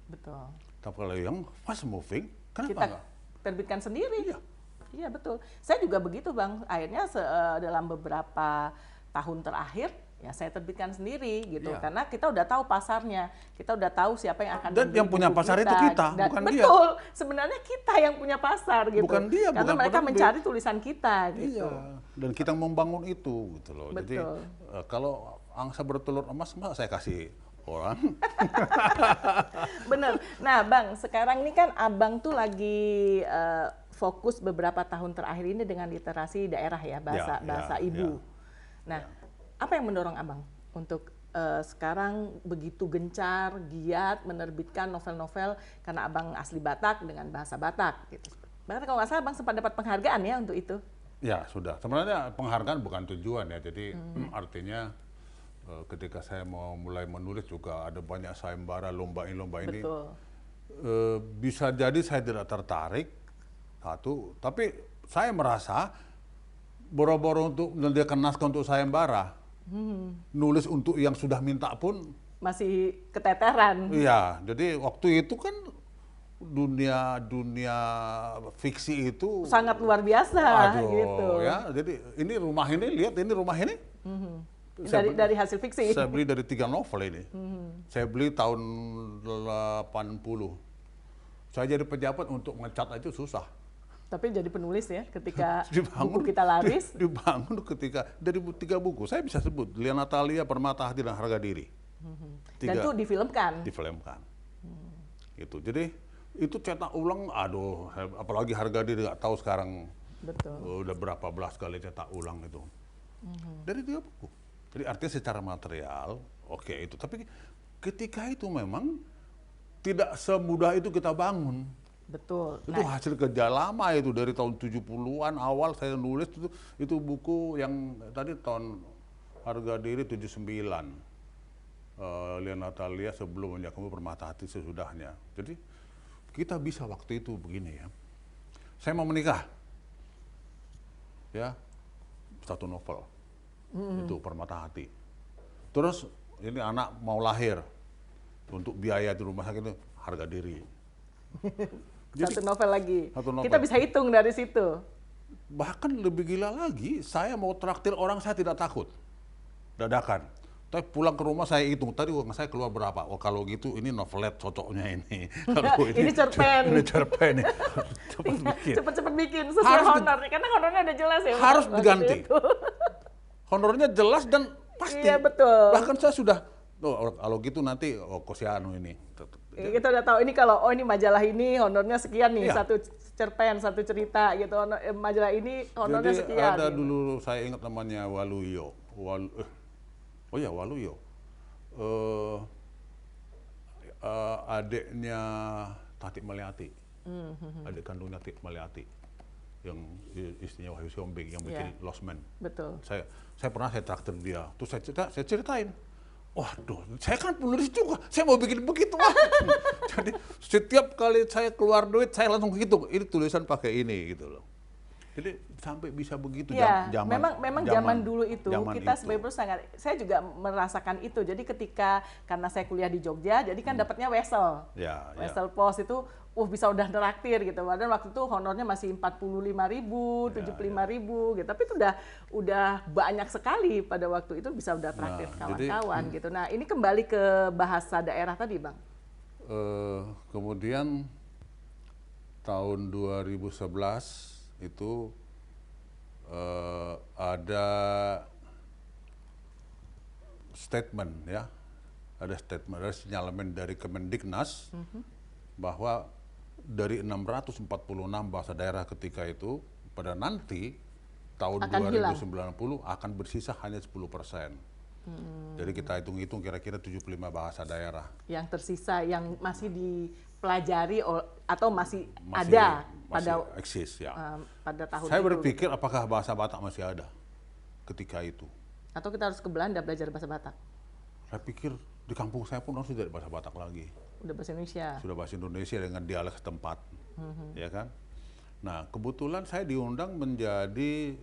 Betul. Tapi kalau yang fast moving, kenapa Kita enggak? terbitkan sendiri. Iya. Iya, betul. Saya juga begitu, Bang. Akhirnya dalam beberapa tahun terakhir ya saya terbitkan sendiri gitu. Iya. Karena kita udah tahu pasarnya. Kita udah tahu siapa yang akan Dan membeli yang punya buku pasar itu kita, bukan dia. Betul. Sebenarnya kita yang punya pasar gitu. Bukan dia, karena bukan mereka penerbit. mencari tulisan kita gitu. Iya, dan kita membangun itu gitu loh. Jadi Betul. kalau angsa bertelur emas, masa saya kasih orang? Bener. Nah, Bang, sekarang ini kan Abang tuh lagi fokus beberapa tahun terakhir ini dengan literasi daerah ya, bahasa ibu. Nah, apa yang mendorong Abang untuk sekarang begitu gencar, giat menerbitkan novel-novel karena Abang asli Batak dengan bahasa Batak gitu. Bahkan kalau nggak salah Abang sempat dapat penghargaan ya untuk itu. Ya sudah. Sebenarnya penghargaan bukan tujuan ya. Jadi artinya ketika saya mau mulai menulis juga ada banyak sayembara lomba ini. Betul. Bisa jadi saya tidak tertarik satu, tapi saya merasa boro-boro untuk menyediakan naskah untuk sayembara, nulis untuk yang sudah minta pun Masih keteteran. iya. Jadi waktu itu kan dunia fiksi itu Sangat luar biasa aduh, gitu. ya. Jadi ini rumah ini, lihat ini rumah ini. Dari hasil fiksi. Saya beli dari 3 novel ini. Saya beli tahun 80. Saya jadi pejabat untuk ngecat itu susah. Tapi jadi penulis ya ketika Dibangun, buku kita laris. dibangun ketika dari 3 buku. Saya bisa sebut Lia Natalia, Permata Hati, dan Harga Diri. Dan itu difilmkan. Difilmkan. Gitu. Jadi itu cetak ulang, aduh, apalagi Harga Diri nggak tahu sekarang. Betul. Udah berapa belas kali cetak ulang itu. Dari 3 buku. Jadi artinya secara material, oke itu. Tapi ketika itu memang tidak semudah itu kita bangun. Betul. Itu hasil kerja lama itu dari tahun 70-an awal saya nulis itu buku yang tadi tahun Harga Diri 79. Lia Natalia sebelum Menyakumu, Permata Hati sesudahnya. Jadi kita bisa waktu itu begini ya. Saya mau menikah. Ya. 1 novel. Itu Permata Hati. Terus ini anak mau lahir. Untuk biaya di rumah sakit itu Harga Diri. Satu novel lagi. Satu novel. Kita bisa hitung dari situ. Bahkan lebih gila lagi, saya mau traktir orang saya tidak takut. Dadakan. Tapi pulang ke rumah saya hitung, tadi uang saya keluar berapa? Oh kalau gitu ini novelet cocoknya ini. Ini cerpen. Ini cerpen nih. Cepat bikin. Cepet-cepet bikin sesuai honornya. Karena honornya udah jelas ya. Harus waktu diganti. itu. Honornya jelas dan pasti. Iya betul. Bahkan saya sudah, kalau gitu nanti Kosiano ini. Kita udah tahu ini kalau ini majalah ini honornya sekian nih, Iya. satu cerpen, satu cerita gitu. Majalah ini honornya Jadi sekian. ada gitu. dulu saya ingat namanya Waluyo. Oh ya Waluyo. Adiknya Tati Maliati. Adik kandungnya Tati Maliati. Yang istrinya Wahyu Siombing yang bikin Iya. Lost Man. Betul. Saya pernah traktir dia. Terus saya ceritain. Waduh, saya kan penulis juga, saya mau bikin begitu. Jadi setiap kali saya keluar duit, saya langsung gitu, ini tulisan pakai ini gitu loh. Jadi sampai bisa begitu ya, memang zaman dulu itu kita sebagai perusahaan, saya juga merasakan itu. Jadi karena saya kuliah di Jogja, jadi kan dapatnya Wesel. Wesel Pos itu bisa udah neraktir gitu. Padahal waktu itu honornya masih 45.000, 75.000 gitu. Tapi itu udah banyak sekali pada waktu itu, bisa udah traktir kawan-kawan gitu. Nah, ini kembali ke bahasa daerah tadi, Bang. Kemudian tahun 2011 itu ada statement ya, ada sinyalemen dari Kemendiknas bahwa dari 646 bahasa daerah ketika itu pada nanti tahun 2090 akan bersisa hanya 10%. Jadi kita hitung-hitung kira-kira 75 bahasa daerah. Yang tersisa, yang masih dipelajari atau masih ada pada eksis ya. Pada tahun saya berpikir apakah bahasa Batak masih ada ketika itu. Atau kita harus ke Belanda belajar bahasa Batak? Saya pikir di kampung saya pun sudah bahasa Batak lagi. Udah bahasa Indonesia? Sudah bahasa Indonesia dengan dialek setempat. Ya kan? Nah, kebetulan saya diundang menjadi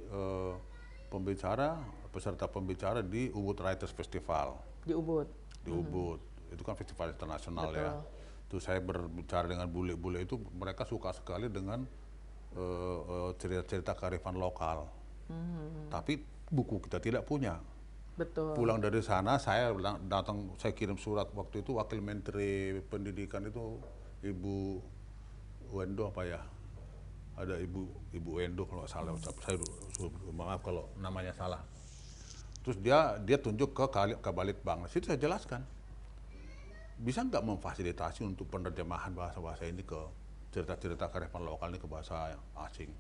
peserta pembicara di Ubud Writers Festival. Di Ubud? Di Ubud. Itu kan festival internasional. Betul. Ya. Itu saya berbicara dengan bule-bule itu, mereka suka sekali dengan cerita-cerita kearifan lokal. Tapi buku kita tidak punya. Betul. Pulang dari sana saya kirim surat waktu itu, Wakil Menteri Pendidikan itu Ibu Wendo apa ya? Ada Ibu Wendo kalau salah, saya maaf kalau namanya salah. Terus dia tunjuk ke Balitbang. Situ saya jelaskan, bisa nggak memfasilitasi untuk penerjemahan bahasa-bahasa ini ke cerita-cerita kearifan lokal ini ke bahasa asing.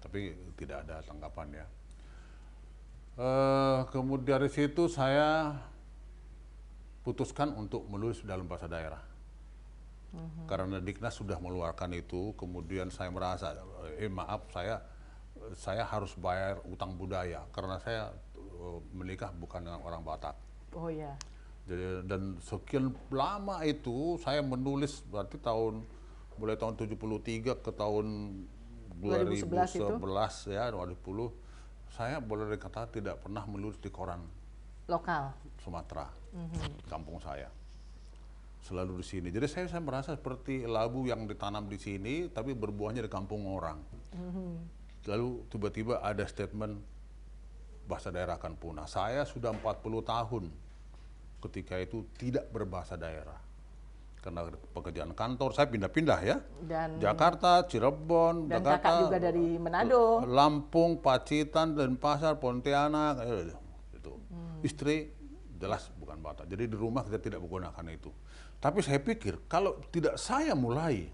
Tapi tidak ada tanggapan ya. Kemudian dari situ saya putuskan untuk menulis dalam bahasa daerah. Karena Diknas sudah mengeluarkan itu, kemudian saya merasa, saya harus bayar utang budaya karena saya menikah bukan dengan orang Batak. Oh ya. Jadi, dan sekian lama itu saya menulis, berarti mulai tahun 73 ke tahun 2011 ya, 2010, saya boleh dikatakan tidak pernah menulis di koran lokal Sumatera, kampung saya. Selalu di sini. Jadi saya merasa seperti labu yang ditanam di sini, tapi berbuahnya di kampung orang. Lalu tiba-tiba ada statement bahasa daerah akan punah. Saya sudah 40 tahun ketika itu tidak berbahasa daerah. Karena pekerjaan kantor, saya pindah-pindah ya. Dan Jakarta, Cirebon, dan Jakarta, kakak juga dari Manado, Lampung, Pacitan, Denpasar, Pontianak, itu. Istri jelas bukan Batak. Jadi di rumah kita tidak menggunakan itu. Tapi saya pikir kalau tidak saya mulai,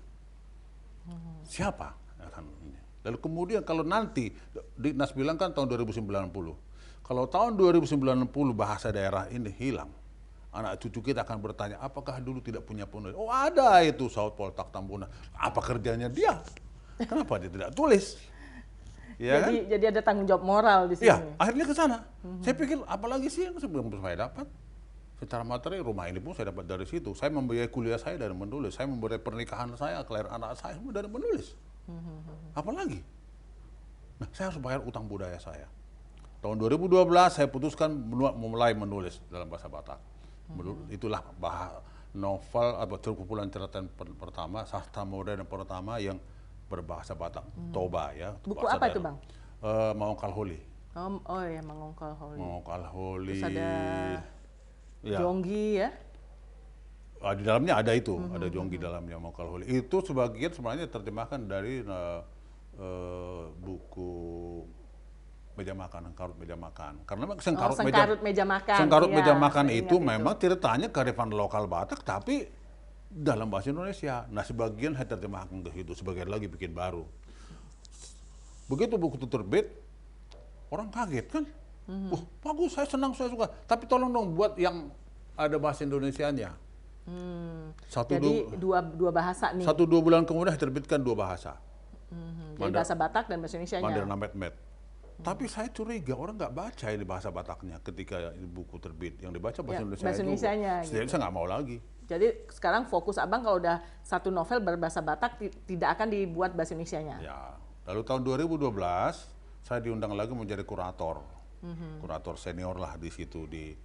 siapa akan ini? Lalu kemudian kalau nanti Diknas bilang kan tahun 2090, kalau tahun 2090 bahasa daerah ini hilang, anak cucu kita akan bertanya, apakah dulu tidak punya penulis? Oh ada itu Saud Poltak Tambuna. Apa kerjanya dia? Kenapa dia tidak tulis? Ya, jadi ada tanggung jawab moral di sini. Ya, akhirnya ke sana. Saya pikir apalagi sih yang sebelum saya dapat. Secara materi rumah ini pun saya dapat dari situ. Saya membiayai kuliah saya dari menulis. Saya membiayai pernikahan saya, kelahiran anak saya semua dari menulis. Apalagi? Nah, saya harus bayar utang budaya saya. Tahun 2012 saya putuskan mulai menulis dalam bahasa Batak. Itulah novel atau kumpulan cerita pertama, sastra modern pertama yang berbahasa Batak, Toba ya. Buku apa itu Bang? Mangokal Holi. Oh ya, Mangokal Holi. Mangokal Holi. Terus ada Jonggi ya? Di dalamnya ada itu, ada Jonggi dalamnya Mangokal Holi. Itu sebagian sebenarnya terjemahkan dari buku Meja Makan, Sengkarut Meja Makan. Karena Sengkarut Meja Makan. Sengkarut Meja Makan itu memang ceritanya kearifan lokal Batak, tapi dalam bahasa Indonesia. Nah, sebagian saya terjemahkan ke situ, sebagian lagi bikin baru. Begitu buku itu terbit, orang kaget kan? Bagus, saya senang, saya suka. Tapi tolong dong buat yang ada bahasa Indonesianya. Jadi dua bahasa nih. 1-2 bulan kemudian saya terbitkan 2 bahasa. Jadi bahasa Batak dan bahasa Indonesianya. Mandarin Met. Tapi saya curiga orang nggak baca ini bahasa Bataknya ketika ini buku terbit. Yang dibaca bahasa Ya, Indonesia bahasa juga. Indonesianya Jadi saya nggak mau lagi. Jadi sekarang fokus Abang kalau udah satu novel berbahasa Batak tidak akan dibuat bahasa Indonesianya. Ya. Lalu tahun 2012 saya diundang lagi menjadi kurator. Kurator senior lah di situ di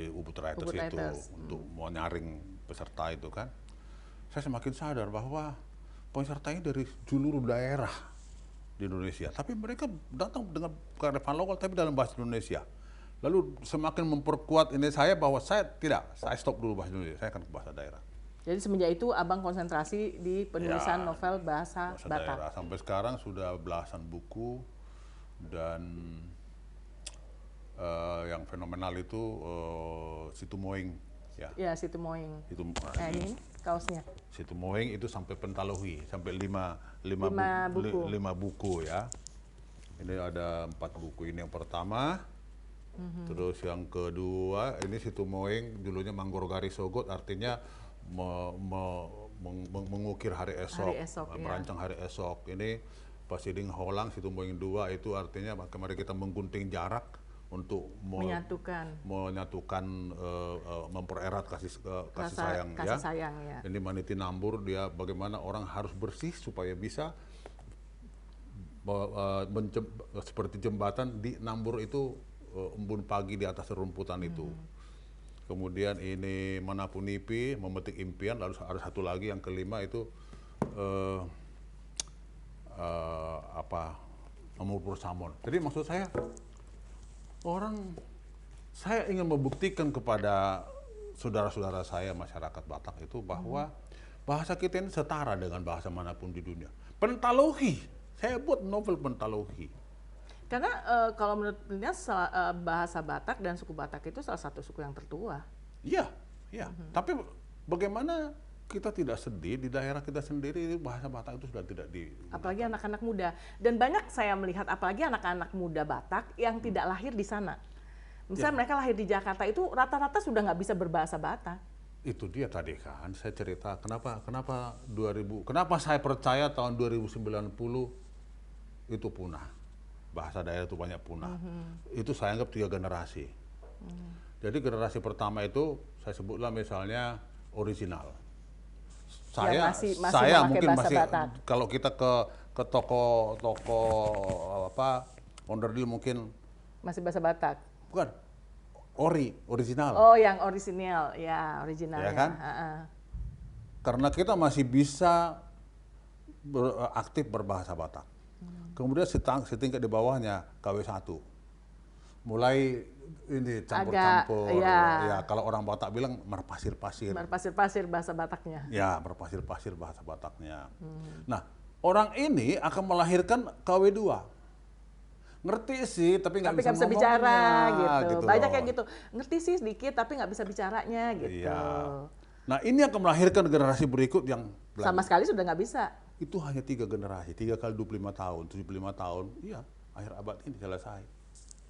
Ubud Writers Ubud itu Writers. untuk mau nyaring peserta itu kan. Saya semakin sadar bahwa peserta ini dari seluruh daerah di Indonesia, tapi mereka datang dengan kearifan lokal tapi dalam bahasa Indonesia. Lalu semakin memperkuat ini saya bahwa saya stop dulu bahasa Indonesia, saya akan ke bahasa daerah. Jadi semenjak itu Abang konsentrasi di penulisan novel bahasa Batak. Daerah. Sampai sekarang sudah belasan buku dan yang fenomenal itu Situ Moing ya. Ya, Situ Moing. Itu Ini kaosnya. Situ Moing itu sampai Pentalohi, sampai lima buku ya. Ini ada 4 buku. Ini yang pertama, terus yang kedua ini Situ Moing, judulnya Manggorgari Sogot, artinya mengukir hari esok, merancang hari esok. Ini Pasiding Holang, Situ Moing 2 itu artinya kemarin kita menggunting jarak untuk menyatukan mempererat kasih sayang ya. Ini Maniti Nambur, dia bagaimana orang harus bersih supaya bisa seperti jembatan di Nambur itu embun pagi di atas rumputan itu. Kemudian ini Manapunipi, Memetik Impian, lalu ada satu lagi yang kelima itu Nomor Pursamon. Jadi maksud saya saya ingin membuktikan kepada saudara-saudara saya masyarakat Batak itu bahwa bahasa kita ini setara dengan bahasa manapun di dunia. Pentalohi, saya buat novel Pentalohi. Karena kalau menurut penelitian bahasa Batak dan suku Batak itu salah satu suku yang tertua. Iya, iya. Tapi bagaimana kita tidak sedih di daerah kita sendiri bahasa Batak itu sudah tidak di. Apalagi anak-anak muda. Dan banyak saya melihat apalagi anak-anak muda Batak yang tidak lahir di sana. Misalnya mereka lahir di Jakarta itu rata-rata sudah nggak bisa berbahasa Batak. Itu dia tadi kan saya cerita kenapa saya percaya tahun 2090 itu punah. Bahasa daerah itu banyak punah. Itu saya anggap 3 generasi. Jadi generasi pertama itu saya sebutlah misalnya original. Saya mungkin masih kalau kita ke toko onderdil mungkin masih bahasa Batak. Bukan. Original. Oh, yang orisinil. Ya, original ya. Kan? Karena kita masih bisa aktif berbahasa Batak. Kemudian setingkat di bawahnya KW1. Mulai ini campur-campur. Ya, kalau orang Batak bilang merpasir-pasir. Merpasir-pasir bahasa Bataknya. Ya, merpasir-pasir bahasa Bataknya. Nah, orang ini akan melahirkan KW2. Ngerti sih, tapi nggak bisa bicara gitu. Banyak yang gitu. Ngerti sih sedikit, tapi nggak bisa bicaranya gitu. Iya. Nah, ini akan melahirkan generasi berikut yang sama sekali sudah nggak bisa. Itu hanya 3 generasi, 3 kali 25 tahun, 75 tahun. Iya, akhir abad ini selesai.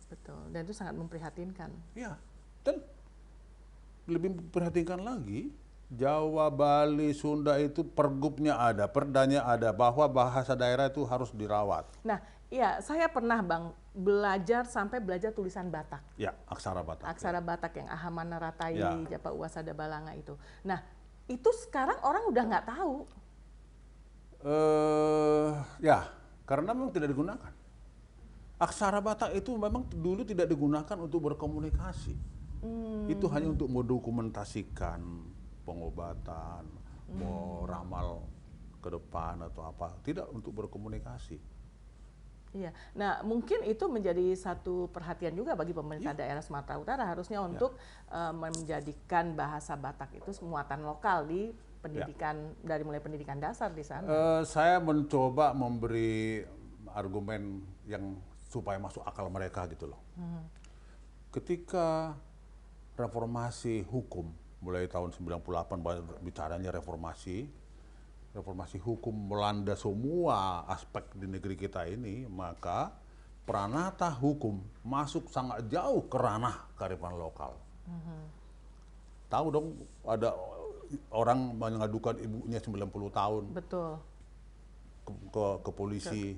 Betul, dan itu sangat memprihatinkan. Iya, dan lebih memprihatinkan lagi, Jawa, Bali, Sunda itu pergubnya ada, perdanya ada, bahwa bahasa daerah itu harus dirawat. Nah, iya, saya pernah Bang sampai belajar tulisan Batak. Ya, aksara Batak. Aksara Batak yang Ahamana Ratai, Japa Uwasada Balanga itu. Nah, itu sekarang orang udah nggak tahu. Ya, karena memang tidak digunakan. Aksara Batak itu memang dulu tidak digunakan untuk berkomunikasi. Itu hanya untuk mendokumentasikan pengobatan, mau ramal ke depan atau apa, tidak untuk berkomunikasi. Iya, nah mungkin itu menjadi satu perhatian juga bagi pemerintah daerah Sumatera Utara harusnya untuk menjadikan bahasa Batak itu muatan lokal di pendidikan dari mulai pendidikan dasar di sana. Saya mencoba memberi argumen yang supaya masuk akal mereka gitu loh. Ketika reformasi hukum mulai tahun 98 bicaranya reformasi hukum melanda semua aspek di negeri kita ini, maka pranata hukum masuk sangat jauh ke ranah kearifan lokal. Tahu dong ada orang mengadukan ibunya 90 tahun. Betul. Ke polisi,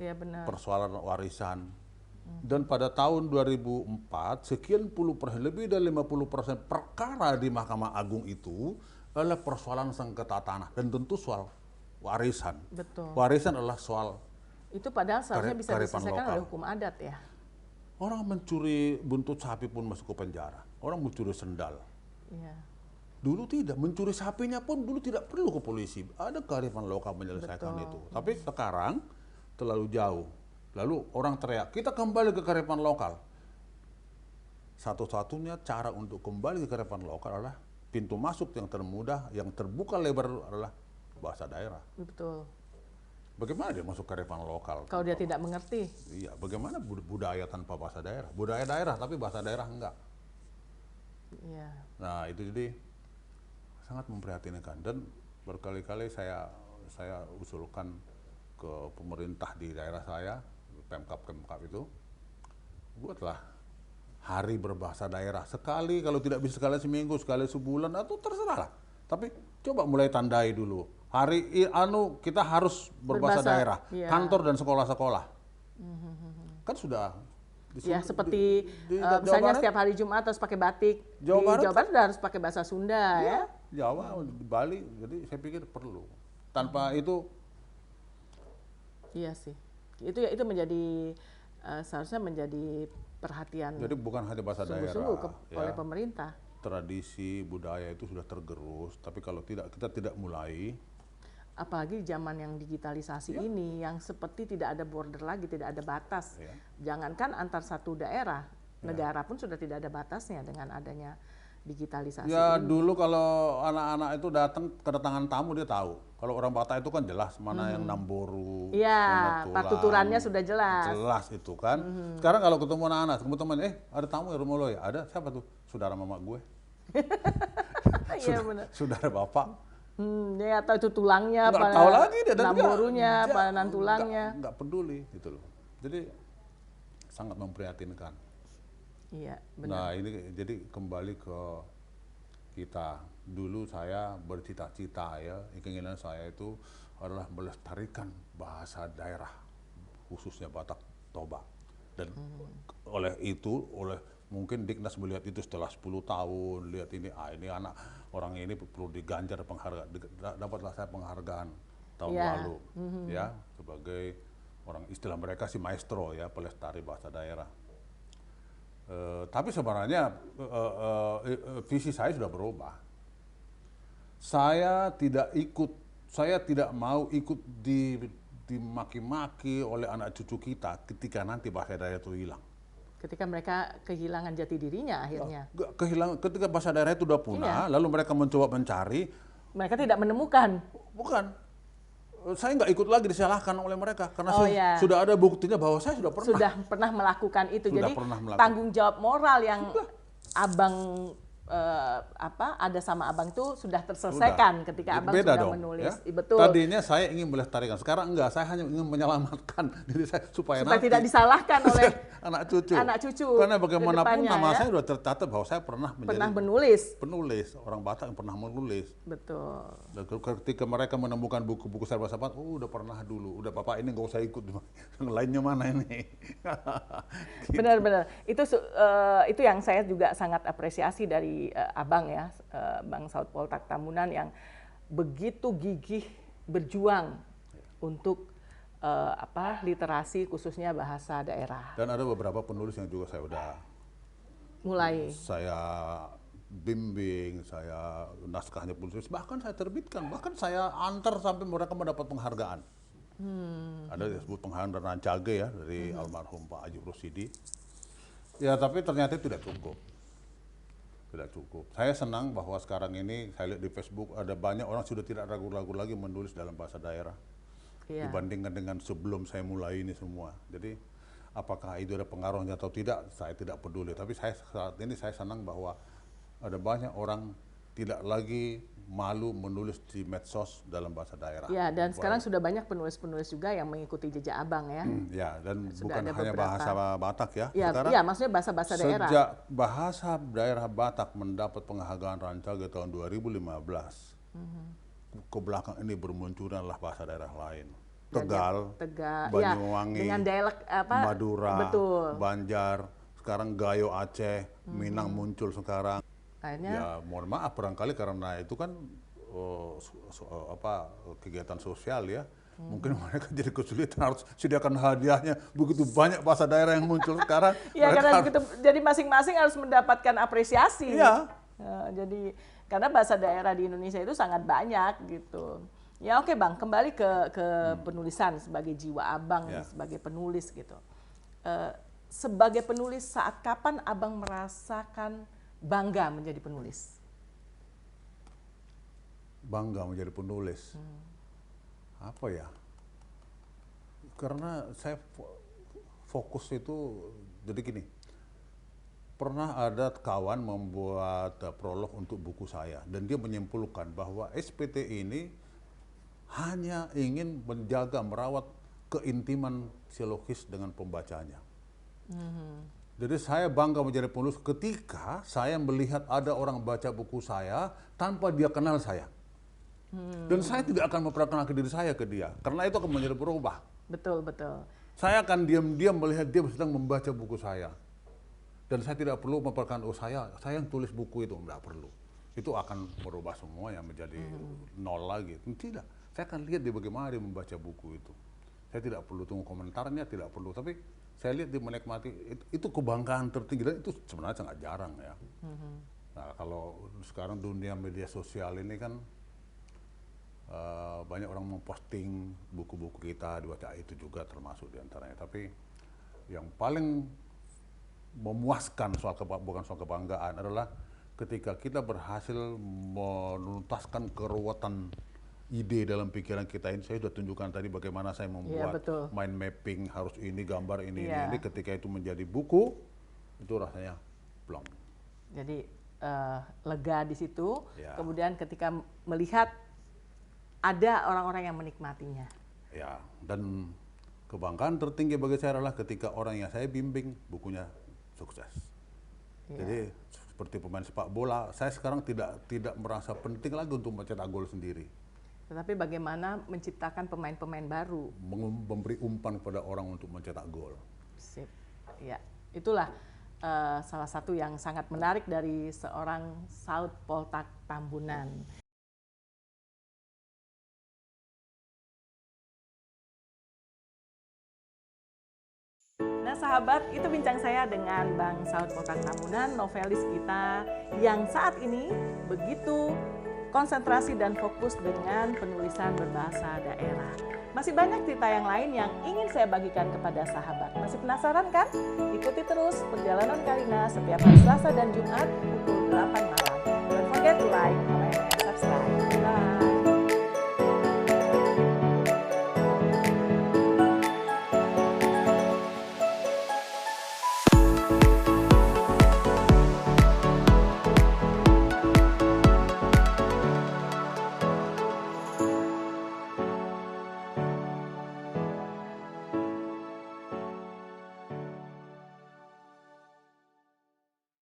persoalan warisan. Dan pada tahun 2004, sekian puluh persen, lebih dari 50% perkara di Mahkamah Agung itu adalah persoalan sengketa tanah dan tentu soal warisan. Betul. Warisan adalah soal Itu padahal seharusnya bisa kearifan diselesaikan lokal. oleh hukum adat ya. Orang mencuri buntut sapi pun masuk ke penjara. Orang mencuri sendal. Iya. Dulu tidak, mencuri sapinya pun dulu tidak perlu ke polisi. Ada kearifan lokal menyelesaikan Betul. itu. Tapi sekarang terlalu jauh. Lalu orang teriak, kita kembali ke kearifan lokal. Satu-satunya cara untuk kembali ke kearifan lokal adalah pintu masuk yang termudah, yang terbuka lebar adalah bahasa daerah. Betul. Bagaimana dia masuk kearifan lokal? Kalau dia tidak mengerti. Iya, bagaimana budaya tanpa bahasa daerah? Budaya daerah tapi bahasa daerah enggak. Iya. Nah, itu jadi sangat memprihatinkan dan berkali-kali saya usulkan ke pemerintah di daerah saya, Pemkab itu, buatlah hari berbahasa daerah sekali, kalau tidak bisa sekali seminggu, sekali sebulan, atau terserah lah. Tapi coba mulai tandai dulu. Hari kita harus berbahasa daerah, iya. kantor dan sekolah-sekolah. Kan sudah. Ya, seperti misalnya setiap hari Jumat harus pakai batik. Jawa Barat sudah harus pakai bahasa Sunda ya. Jawa, Bali, jadi saya pikir perlu. Tanpa itu. Iya sih. Itu menjadi seharusnya menjadi perhatian. Jadi bukan hanya bahasa daerah. Oleh pemerintah. Tradisi budaya itu sudah tergerus, tapi kalau kita tidak mulai. Apalagi zaman yang digitalisasi ini, yang seperti tidak ada border lagi, tidak ada batas. Jangankan antar satu daerah, negara pun sudah tidak ada batasnya dengan adanya digitalisasi. Ya dulu kalau anak-anak itu kedatangan tamu dia tahu. Kalau orang Batak itu kan jelas mana yang Namboru, Iya, mana partiturannya sudah jelas. Jelas itu kan. Sekarang kalau ketemu anak-anak, ketemu teman, ada tamu ya rumah lo ya? Ada, siapa tuh? Saudara mama gue. Iya benar. Saudara bapak. Ya atau itu tulangnya, nggak tahu lagi dia, namborunya, panan tulangnya. Nggak peduli gitu loh. Jadi sangat memprihatinkan. Iya, benar. Nah ini jadi kembali ke kita. Dulu saya bercita-cita ya, keinginan saya itu adalah melestarikan bahasa daerah, khususnya Batak Toba. Dan oleh mungkin Dignas melihat itu setelah 10 tahun, lihat ini orang ini perlu diganjar penghargaan, dapatlah saya penghargaan tahun lalu ya sebagai orang, istilah mereka sih maestro ya, pelestari bahasa daerah. Tapi sebenarnya visi saya sudah berubah. Saya tidak mau ikut dimaki-maki oleh anak cucu kita ketika nanti bahasa daerah itu hilang. Ketika mereka kehilangan jati dirinya akhirnya. Ketika bahasa daerah itu sudah punah, lalu mereka mencoba mencari. Mereka tidak menemukan. Bukan. Saya nggak ikut lagi disalahkan oleh mereka karena sudah ada buktinya bahwa saya sudah pernah melakukan itu. Jadi tanggung jawab moral yang abang ada sama abang itu sudah terselesaikan ketika abang sudah menulis. Ya? Betul. Tadinya saya ingin melestarikan, sekarang enggak. Saya hanya ingin menyelamatkan diri saya supaya nanti tidak disalahkan oleh anak cucu. Karena bagaimanapun nama saya sudah tercatat bahwa saya pernah menulis. Penulis, orang Batak yang pernah menulis. Betul. Dan ketika mereka menemukan buku-buku serba sahabat, udah pernah dulu, udah Bapak ini nggak usah ikut, yang lainnya mana ini? Gitu. Benar-benar. Itu yang saya juga sangat apresiasi dari abang ya, Bang Saud Poltak Tambunan yang begitu gigih berjuang untuk literasi khususnya bahasa daerah. Dan ada beberapa penulis yang juga saya udah saya bimbing, saya naskahnya penulis, bahkan saya terbitkan, bahkan saya antar sampai mereka mendapat penghargaan. Ada disebut penghargaan Rancage ya dari almarhum Pak Ajib Rosidi. Ya tapi ternyata tidak cukup. Tidak cukup. Saya senang bahwa sekarang ini saya lihat di Facebook ada banyak orang sudah tidak ragu-ragu lagi menulis dalam bahasa daerah dibandingkan dengan sebelum saya mulai ini semua. Jadi apakah itu ada pengaruhnya atau tidak, saya tidak peduli. Tapi saat ini saya senang bahwa ada banyak orang tidak lagi malu menulis di medsos dalam bahasa daerah. Ya, dan sekarang sudah banyak penulis-penulis juga yang mengikuti jejak abang ya. Ya, dan sudah bukan hanya bahasa Batak ya. Iya, maksudnya bahasa-bahasa daerah. Sejak bahasa daerah Batak mendapat penghargaan Rancage tahun 2015, ke belakang ini bermunculanlah bahasa daerah lain. Tegal, Tegal, Banyuwangi, ya, dengan dialek apa? Madura, Betul. Banjar, sekarang Gayo Aceh, Minang muncul sekarang. Akhirnya, Ya mohon maaf barangkali karena itu kan kegiatan sosial ya. Mungkin mereka jadi kesulitan harus sediakan hadiahnya. Begitu banyak bahasa daerah yang muncul sekarang. ya karena begitu, jadi masing-masing harus mendapatkan apresiasi. Iya. Jadi karena bahasa daerah di Indonesia itu sangat banyak gitu. Ya oke Bang, kembali ke penulisan sebagai jiwa Abang sebagai penulis gitu. Sebagai penulis, saat kapan Abang merasakan bangga menjadi penulis? Bangga menjadi penulis. Apa ya? Karena saya fokus itu jadi gini. Pernah ada kawan membuat prolog untuk buku saya dan dia menyimpulkan bahwa SPT ini hanya ingin menjaga, merawat keintiman psikologis dengan pembacanya. Jadi saya bangga menjadi penulis ketika saya melihat ada orang baca buku saya tanpa dia kenal saya. Dan saya tidak akan memperkenalkan diri saya ke dia, karena itu akan menjadi berubah. Betul, betul. Saya akan diam-diam melihat dia sedang membaca buku saya. Dan saya tidak perlu memperkenalkan, saya yang tulis buku itu, enggak perlu. Itu akan merubah semuanya menjadi nol lagi. Tidak, saya akan lihat dia bagaimana dia membaca buku itu. Saya tidak perlu tunggu komentarnya, tidak perlu. Tapi saya lihat dia menikmati, itu kebanggaan tertinggi. Dan itu sebenarnya sangat jarang ya. Nah kalau sekarang dunia media sosial ini kan, banyak orang memposting buku-buku kita, dibaca, itu juga termasuk diantaranya. Tapi yang paling memuaskan bukan soal kebanggaan adalah ketika kita berhasil menuntaskan keruwetan ide dalam pikiran kita ini. Saya sudah tunjukkan tadi bagaimana saya membuat mind mapping, harus ini gambar ini. Ketika itu menjadi buku, itu rasanya plong. Jadi lega di situ. Kemudian ketika melihat ada orang-orang yang menikmatinya. Ya, dan kebanggaan tertinggi bagi saya adalah ketika orang yang saya bimbing bukunya sukses. Jadi seperti pemain sepak bola, saya sekarang tidak merasa penting lagi untuk mencetak gol sendiri. Tetapi bagaimana menciptakan pemain-pemain baru? Memberi umpan kepada orang untuk mencetak gol. Sip. Ya, itulah salah satu yang sangat menarik dari seorang Saud Poltak Tambunan. Nah sahabat, itu bincang saya dengan Bang Saud Poltak Tambunan, novelis kita yang saat ini begitu konsentrasi dan fokus dengan penulisan berbahasa daerah. Masih banyak cerita yang lain yang ingin saya bagikan kepada sahabat. Masih penasaran kan? Ikuti terus Perjalanan Karina setiap hari Selasa dan Jumat pukul 8 malam. Don't forget to like, comment,